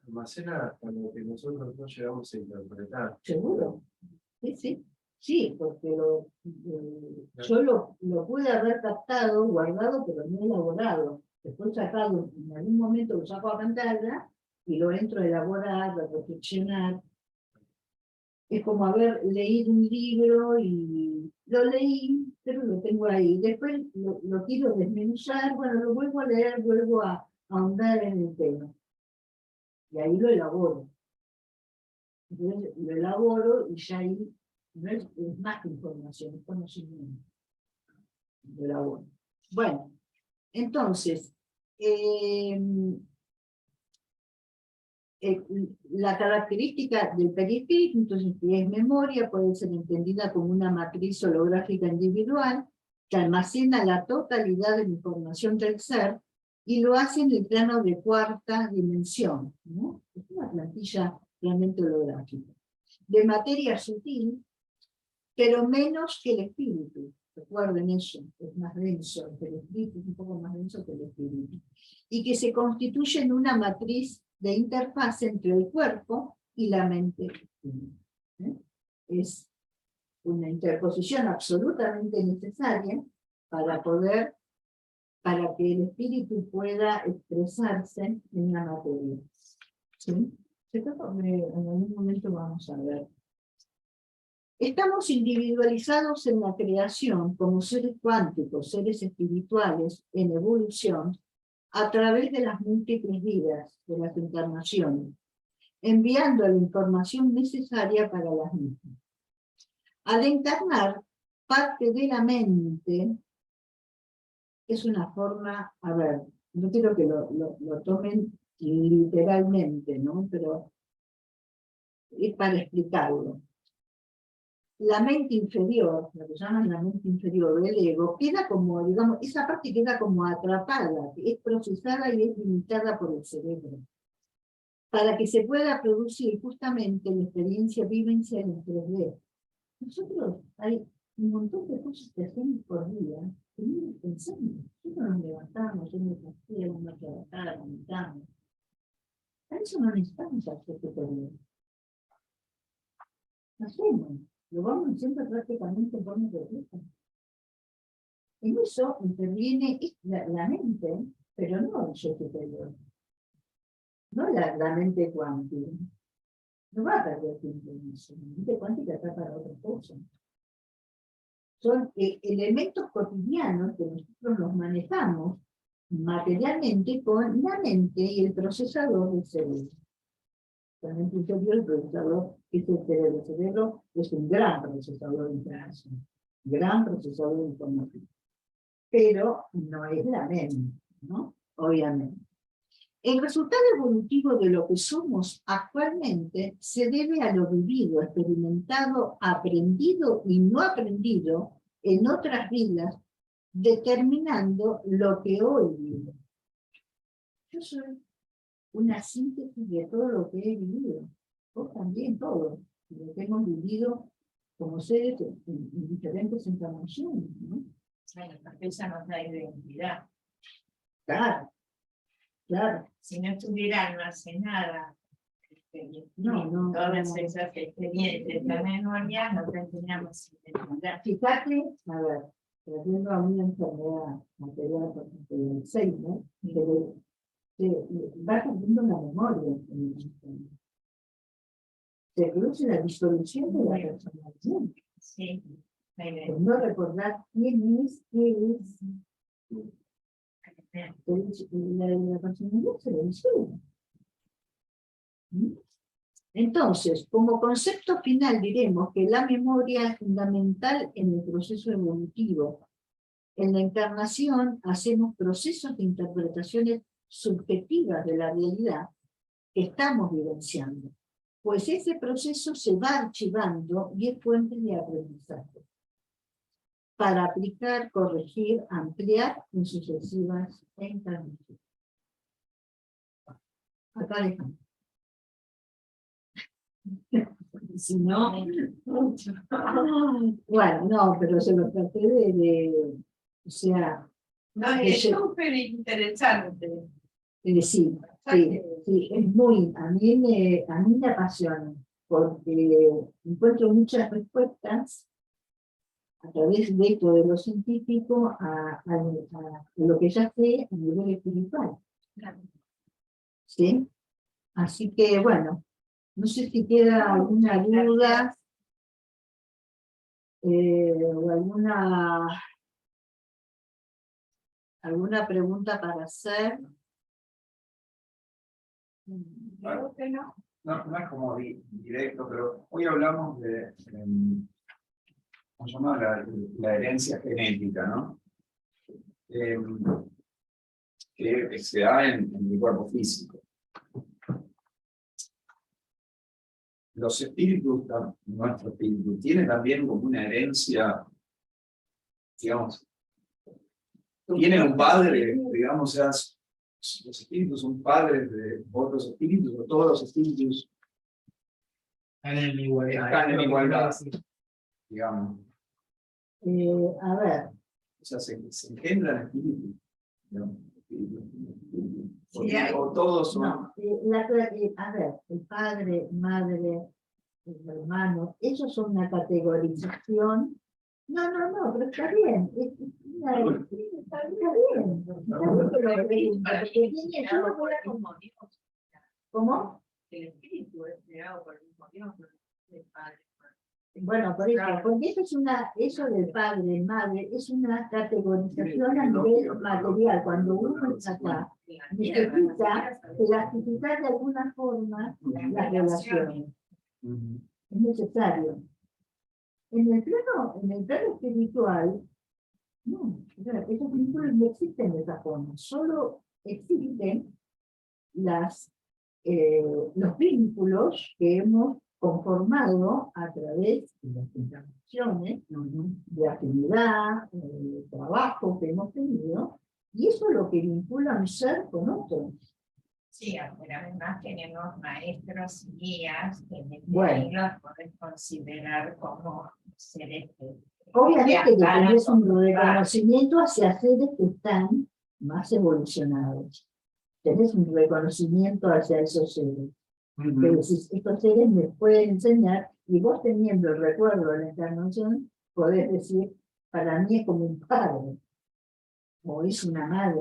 Almacena hasta lo que nosotros no llegamos a interpretar. ¿Seguro? Sí. Sí, porque yo lo pude haber captado, guardado, pero no elaborado. Después sacado, en algún momento lo saco a pantalla y lo entro a elaborar, a reflexionar. Es como haber leído un libro y lo leí, pero lo tengo ahí. Después lo quiero desmenuzar, bueno, lo vuelvo a leer, vuelvo a ahondar en el tema. Y ahí lo elaboro. Entonces lo elaboro y ya ahí no es más que información, es conocimiento. Lo elaboro. Bueno, entonces, la característica del perispíritu, entonces, que es memoria, puede ser entendida como una matriz holográfica individual que almacena la totalidad de la información del ser y lo hace en el plano de cuarta dimensión, ¿no? Es una plantilla realmente holográfica. De materia sutil, pero menos que el espíritu. Recuerden eso, es más denso, el espíritu es un poco más denso que el espíritu. Y que se constituye en una matriz de interfaz entre el cuerpo y la mente. Es una interposición absolutamente necesaria para que el espíritu pueda expresarse en la materia. ¿Sí? En algún momento vamos a ver. Estamos individualizados en la creación como seres cuánticos, seres espirituales en evolución, a través de las múltiples vidas, de las encarnaciones, enviando la información necesaria para las mismas. Al encarnar, parte de la mente es una forma, a ver, no quiero que lo tomen literalmente, ¿no? Pero es para explicarlo. La mente inferior, lo que llaman la mente inferior, el ego, queda como, digamos, esa parte queda como atrapada, es procesada y es limitada por el cerebro. Para que se pueda producir justamente la experiencia vivencial en 3D. Nosotros hay un montón de cosas que hacemos por día que no pensamos. Nosotros nos levantamos, hacemos pastel, nos trabajamos, comentamos. A eso no necesitamos hacer superior. Lo hacemos. Lo vamos haciendo prácticamente en forma perfecta. En eso interviene la mente, pero no el yo superior. No la mente cuántica. No va a perder tiempo en eso. La mente cuántica está para otra cosa. Son elementos cotidianos que nosotros los manejamos materialmente con la mente y el procesador del cerebro. La mente inferior, el procesador es el cerebro. El cerebro es un gran procesador de información. Gran procesador de información. Pero no es la mente, ¿no? Obviamente. El resultado evolutivo de lo que somos actualmente se debe a lo vivido, experimentado, aprendido y no aprendido en otras vidas, determinando lo que hoy vivo. Yo soy una síntesis de todo lo que he vivido. Vos también, todo lo que hemos vivido como seres en diferentes encarnaciones, ¿no? Bueno, porque esa nos da identidad. Claro. Claro. Si no estuviera almacenada todas esas experiencias, la memoria, no tendríamos identidad. Fíjate, a ver, trayendo a una enfermedad material, por ejemplo, el Alzheimer, va perdiendo la memoria. Se produce la disolución de la personalidad. Sí. Por no recordar quién es, qué es. La personalidad se lo enseña. Entonces, como concepto final diremos que la memoria es fundamental en el proceso evolutivo. En la encarnación hacemos procesos de interpretaciones subjetivas de la realidad que estamos vivenciando, pues ese proceso se va archivando y es fuente de aprendizaje para aplicar, corregir, ampliar en sucesivas encarnaciones. Acá dejamos. Si no, bueno, no, pero se lo traté o sea, No, es súper interesante. sí, es muy, a mí me apasiona, porque encuentro muchas respuestas a través de esto de lo científico a lo que ya sé a nivel espiritual. ¿Sí? Así que, bueno, no sé si queda alguna duda o alguna pregunta para hacer. Creo que no. No es como directo, pero hoy hablamos de ¿cómo se llama? La herencia genética, ¿no? Que se da en el cuerpo físico. Los espíritus, nuestro espíritu, tiene también como una herencia, digamos, tiene un padre, digamos, o sea, los espíritus son padres de otros espíritus, o todos los espíritus Están en igualdad. están en igualdad, digamos. A ver, O sea, se engendran espíritus, digamos, Sí, hay. o todos son. no, a ver, el padre, madre, el hermano, ellos son una categorización. No, pero está bien. Está bien. ¿Cómo? El espíritu es creado por el mismo Dios, no es el Padre. Bueno, por eso, porque eso del padre, madre, es una categorización a nivel material. Cuando uno está acá, necesita clasificar de alguna forma las relaciones. Es necesario. En el plano espiritual, no, esos vínculos no existen de esa forma, solo existen los vínculos que hemos conformado a través de las interacciones de afinidad, de trabajo que hemos tenido, y eso es lo que vincula a un ser con otro. Sí, pero además tenemos maestros y guías que Bueno. los podés considerar como seres que Obviamente que para tenés un conformar. reconocimiento hacia seres que están más evolucionados. Tenés un reconocimiento hacia esos seres. Pero si estos seres me pueden enseñar, y vos teniendo el recuerdo de la encarnación, podés decir, para mí es como un padre, o es una madre,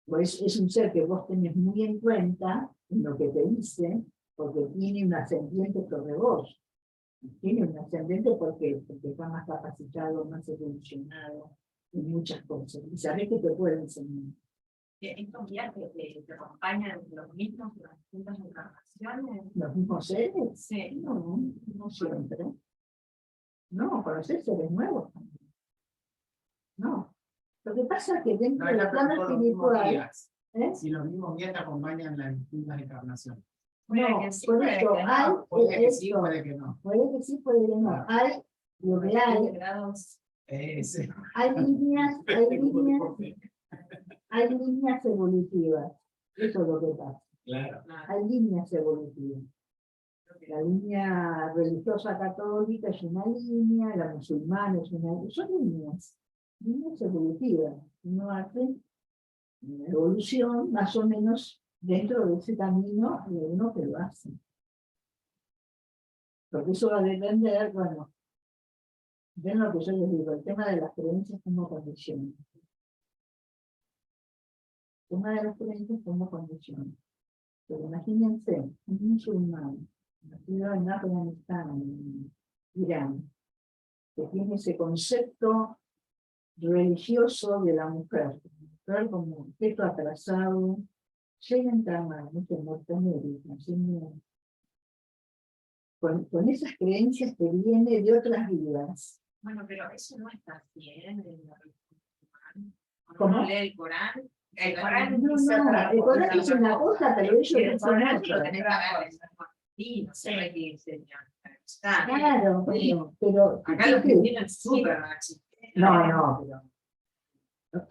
o es un ser que vos tenés muy en cuenta en lo que te dice, porque tiene un ascendiente sobre vos. Tiene un ascendente porque está más capacitado, más evolucionado en muchas cosas. Y sabés que te puede enseñar. Estos guías te acompañan los mismos en las distintas encarnaciones. ¿Los mismos seres? Sí. No siempre. No, conocer seres nuevos también. No. Lo que pasa es que dentro No, del ya plano preguntó los mismos espiritual, guías. ¿eh? Si los mismos guías te acompañan en las distintas encarnaciones. No, que sí, por puede eso que no. hay Puede que sí, esto. puede que no. Puede que sí, puede que no. Claro. Hay lo que hay. Sí. Hay líneas evolutivas. Eso es lo que pasa. Claro. Hay líneas evolutivas. La línea religiosa católica es una línea, la musulmana es una línea. Son líneas evolutivas. Uno hace una evolución más o menos dentro de ese camino de uno que lo hace. Porque eso va a depender, bueno, ven lo que yo les digo, el tema de las creencias como condición. El tema de las creencias como condición. Pero imagínense, un musulmán, nacido en Afganistán, en Irán, que tiene ese concepto religioso de la mujer como objeto atrasado, llega a encarnar en Norteamérica, con esas creencias que viene de otras vidas. Bueno, pero eso no está bien en la religión. ¿Cómo? Uno lee el Corán. El Corán No, dice otra el cosa. Corán dice una cosa, pero ellos El dicen Corán lo otra. tenés que ver, sí, no sé qué enseñan. Está. Claro, bueno, pero Acá los que tienen súper machista. no,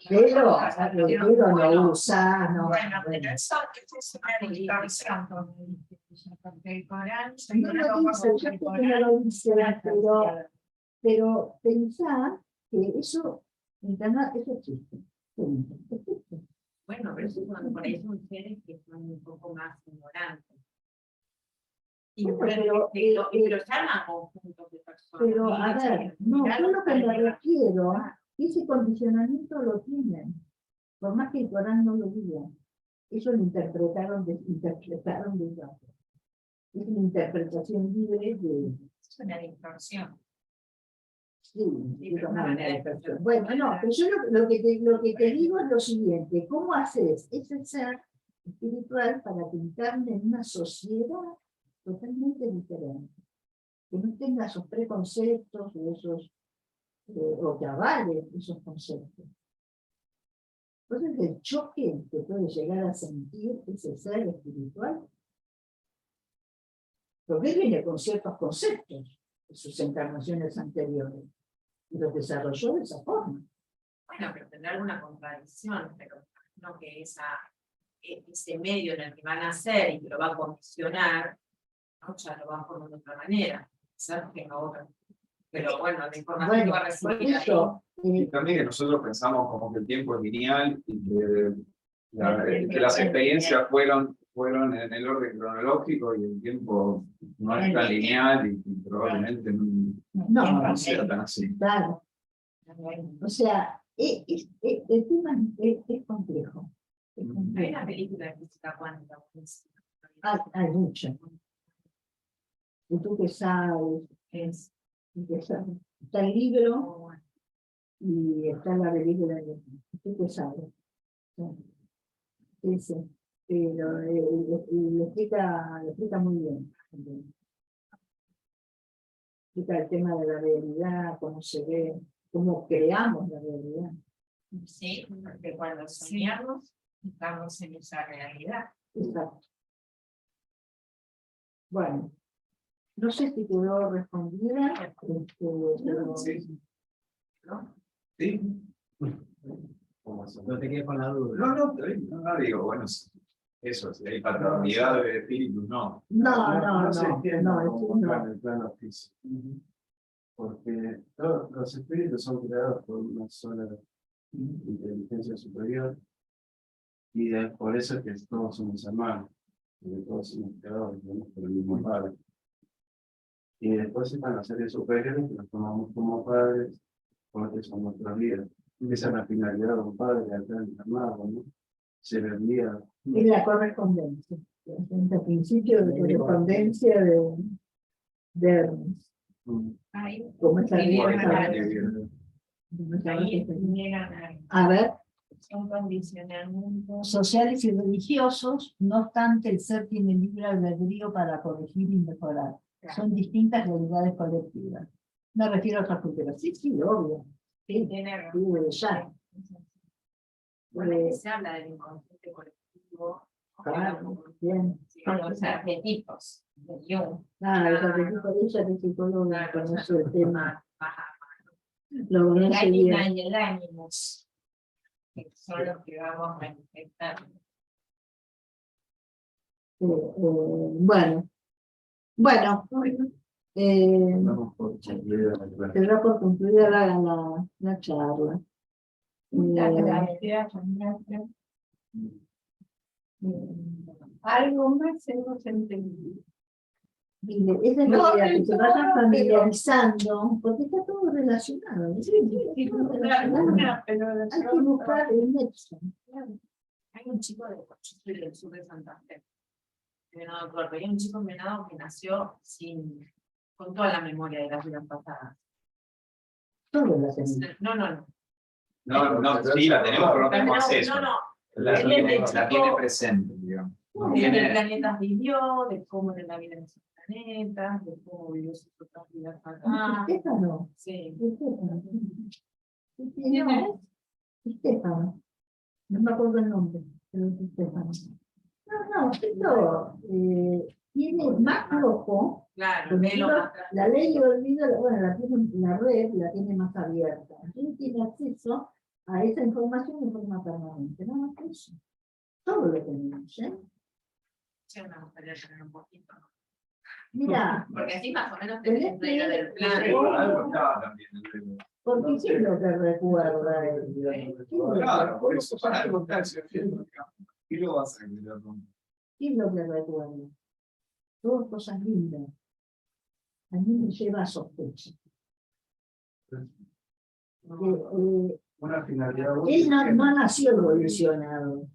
pero no usa, no. Bueno, pero eso es una distorsión. Porque el Corán No lo dice, yo sé que no lo dice, pero pensá que eso, internet, eso existe. Bueno, pero eso cuando por ahí son seres que son un poco más ignorantes. Y Bueno, pero están a conjuntos de personas. Pero, a ver, no, yo lo que me refiero, ese condicionamiento lo tienen, por más que el Corán no lo diga. Ellos lo interpretaron de otra. Es una interpretación libre de... Es una distorsión. Sí, pero una no, distorsión. Bueno, no, pero yo lo que te digo es lo siguiente, ¿cómo haces ese ser espiritual para que encarne en una sociedad totalmente diferente? Que no tenga esos preconceptos o esos, o que avale esos conceptos. Entonces el choque que puede llegar a sentir ese ser espiritual, porque él viene con ciertos conceptos de sus encarnaciones anteriores, y los desarrolló de esa forma. Bueno, pero tendrá alguna contradicción, pero no que ese medio en el que van a hacer y que lo va a condicionar, ¿no? Ya lo va a formar de otra manera. Quizás tenga otra. Pero bueno, la información que va a recibir eso, Y también que nosotros pensamos como que el tiempo es lineal y que, que las experiencias fueron en el orden cronológico y el tiempo no es tan lineal y probablemente no sea tan así. claro. O sea, el tema es complejo. Es Hay complejo. una película de física cuántica. Hay mucho. Y tú que sabes, está el libro y está la película. Tú que sabes. Sí, pero lo explica muy bien. Explica el tema de la realidad, cómo se ve, cómo creamos la realidad. Sí, porque cuando soñamos, estamos en esa realidad. Exacto. Bueno, no sé si quedó respondida. Pero... Sí. ¿No? Sí. No te quedes con la duda. No, digo, bueno, eso, si hay paternidad de espíritus, no. No, se entiende como no. en el plano físico. Porque todos los espíritus son creados por una sola inteligencia superior y por eso es que todos somos hermanos, porque todos somos creados por el mismo padre. Y después están los seres superiores que los tomamos como padres porque son nuestras vidas. Esa es la finalidad de un padre, acá encarnado, ¿no? Se vendía. Es la correspondencia. El principio de correspondencia de Hermes. Ahí, Como esa ahí a ver, son condicionamientos. sociales y religiosos, no obstante el ser tiene libre albedrío para corregir y mejorar. Son distintas realidades colectivas. Me refiero a otras culturas. Sí, obvio. Sí, Tiene ya. Bueno, se habla del inconsciente colectivo. Claro, bien. Los arquetipos de Jung. Los arquetipos de ella, que psicóloga, conoce el tema. Lo El conoce bien. ánima y el ánimos, que son los que vamos a manifestar. Bueno, Vamos por concluida la clase. quedará por concluida la charla. Algo más hemos entendido. Esa es la idea, que se vayan familiarizando, porque está todo relacionado. ¿No? Hay que buscar el nexo. Hay un chico del sur de Santa Fe, Venado Tuerto, hay un chico en Venado que nació con toda la memoria de las vidas pasadas. Todos la tenemos. No. No, sí, la tenemos, pero no tenemos acceso. No. La Él tiene, desde la chico- tiene presente, digamos. No De qué tiene, planetas vivió, de cómo era la vida en esos planetas, de cómo vivió sus otras vidas acá. Estefano. Sí. Estefano. Estefano. No me acuerdo el nombre, pero es Estefano. No, esto tiene más flojo. Claro, Porque velo más atrás. la ley de olvido, bueno, la red la tiene más abierta. Entonces tiene acceso a esa información de forma permanente. No más que eso. Todo lo tenemos, ¿eh? Sí, me gustaría tener un poquito. Mira, Porque así más o menos Tenés tenés una idea que- del plan. sí, algo estaba también. porque ¿qué es lo que recuerda él? ¿Qué es lo que- Claro, por eso, para algo está haciendo, digamos. ¿Y lo vas a querer romper? ¿Qué es lo que recuerda? Todas cosas lindas. A mí me lleva a sospecha. Una finalidad Él útil. no nació evolucionado.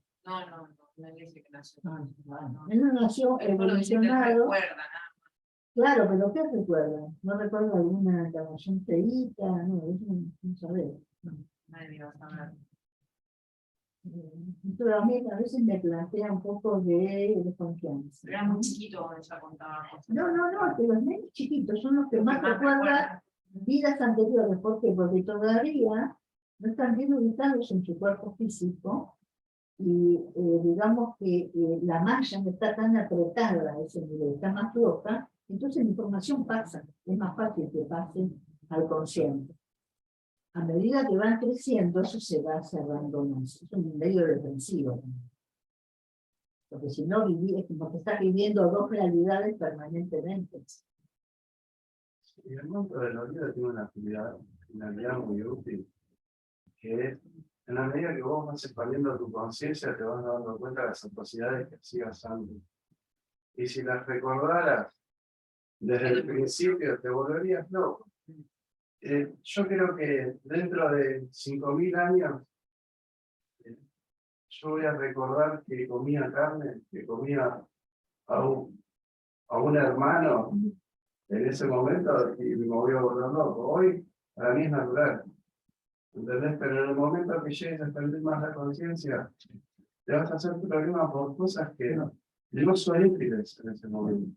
No dice que nació. Él no nació Él solo dice que evolucionado. recuerda, nada. Claro, pero ¿qué recuerda? ¿No recuerda alguna canción feíta? No, eso no sabés. No. Nadie va a saber. Pero a mí a veces me plantea un poco de desconfianza. Era muy chiquito cuando ella contaba cosas. No, que los nenes chiquitos son los que más Más recuerdan recuerdan. vidas anteriores. ¿Por qué? Porque todavía no están bien ubicados en su cuerpo físico y digamos que la malla no está tan apretada a ese nivel, está más floja, entonces la información pasa, es más fácil que pase al consciente. A medida que van creciendo, eso se va cerrando más. Es un medio defensivo. Porque si no, es como que estás viviendo dos realidades permanentemente. Y el mundo de la vida tiene una finalidad muy útil, que es, en la medida que vos vas expandiendo tu conciencia, te vas dando cuenta de las atrocidades que hacías antes. Y si las recordaras desde el principio, te volverías loco. Yo creo que dentro de 5.000 años, yo voy a recordar que comía carne, que comía a un hermano en ese momento y me voy a volver loco. Hoy, para mí es natural. ¿Entendés? Pero en el momento que llegues a expandir más la conciencia, te vas a hacer problemas por cosas que no son útiles en ese momento.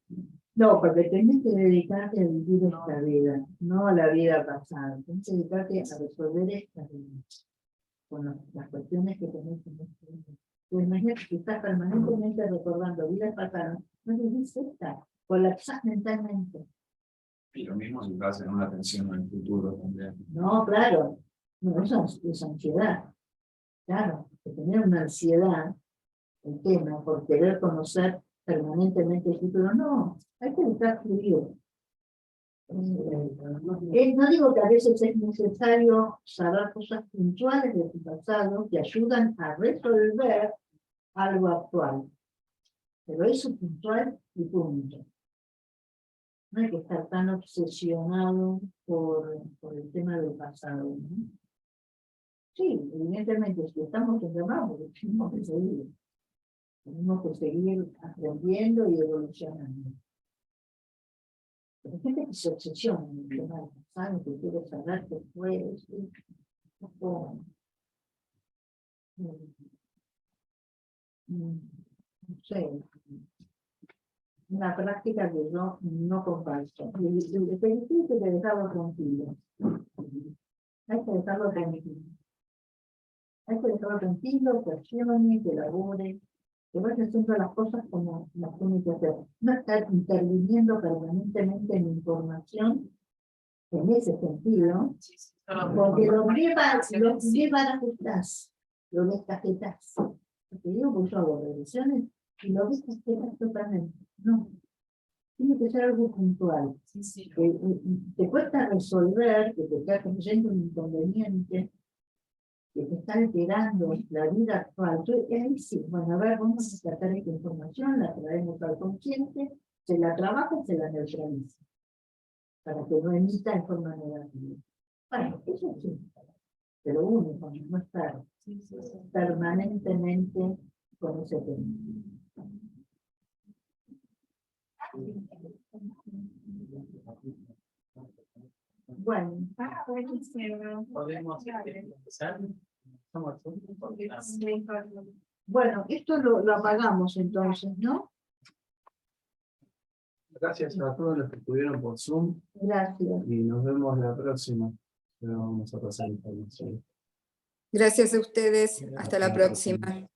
No, porque tenés que dedicarte a vivir esta vida, no a la vida pasada. Tenés que dedicarte a resolver esta vida, con las cuestiones que tenés en este vida. Pues imagínate que estás permanentemente recordando vidas pasadas, no vivís esta, colapsás mentalmente. Y lo mismo si estás en una tensión en el futuro también. No, claro, no, eso es ansiedad. Claro, que tener una ansiedad, el tema, por querer conocer permanentemente el futuro, no, hay que buscar fluir. No digo que a veces es necesario saber cosas puntuales de tu pasado que ayudan a resolver algo actual, pero eso es puntual y punto. No hay que estar tan obsesionado por el tema del pasado, ¿no? Sí, evidentemente, si estamos enfermados, tenemos que seguir. Tenemos que seguir aprendiendo y evolucionando. Pero hay gente que se obsesiona en el tema del pasado, que quiere saber qué fue, ¿sí? No sé, una práctica que yo no comparto. El felicito que te dejaba tranquilo. Hay que dejarlo tranquilo. Hay que dejarlo tranquilo, que accione, que elabore, que vaya haciendo las cosas como las tiene que hacer. No estar interviniendo permanentemente en información en ese sentido, porque lo lleva a ajustás, lo descajetás. Te digo porque yo hago revisiones y lo descajetás totalmente. No. Tiene que ser algo puntual. Te cuesta resolver, que te está trayendo un inconveniente, que te está alterando la vida actual. Ahí sí, bueno, a ver, vamos a tratar esta información, la traemos al consciente, se la trabaja y se la neutraliza, para que no emita en forma negativa. Bueno, eso sí, pero uno, cuando no está permanentemente con ese tema. Bueno, Podemos empezar. bueno, esto lo apagamos entonces, ¿no? Gracias a todos los que estuvieron por Zoom Gracias. y nos vemos la próxima. Pero vamos a pasar información. Gracias a ustedes. Hasta la próxima.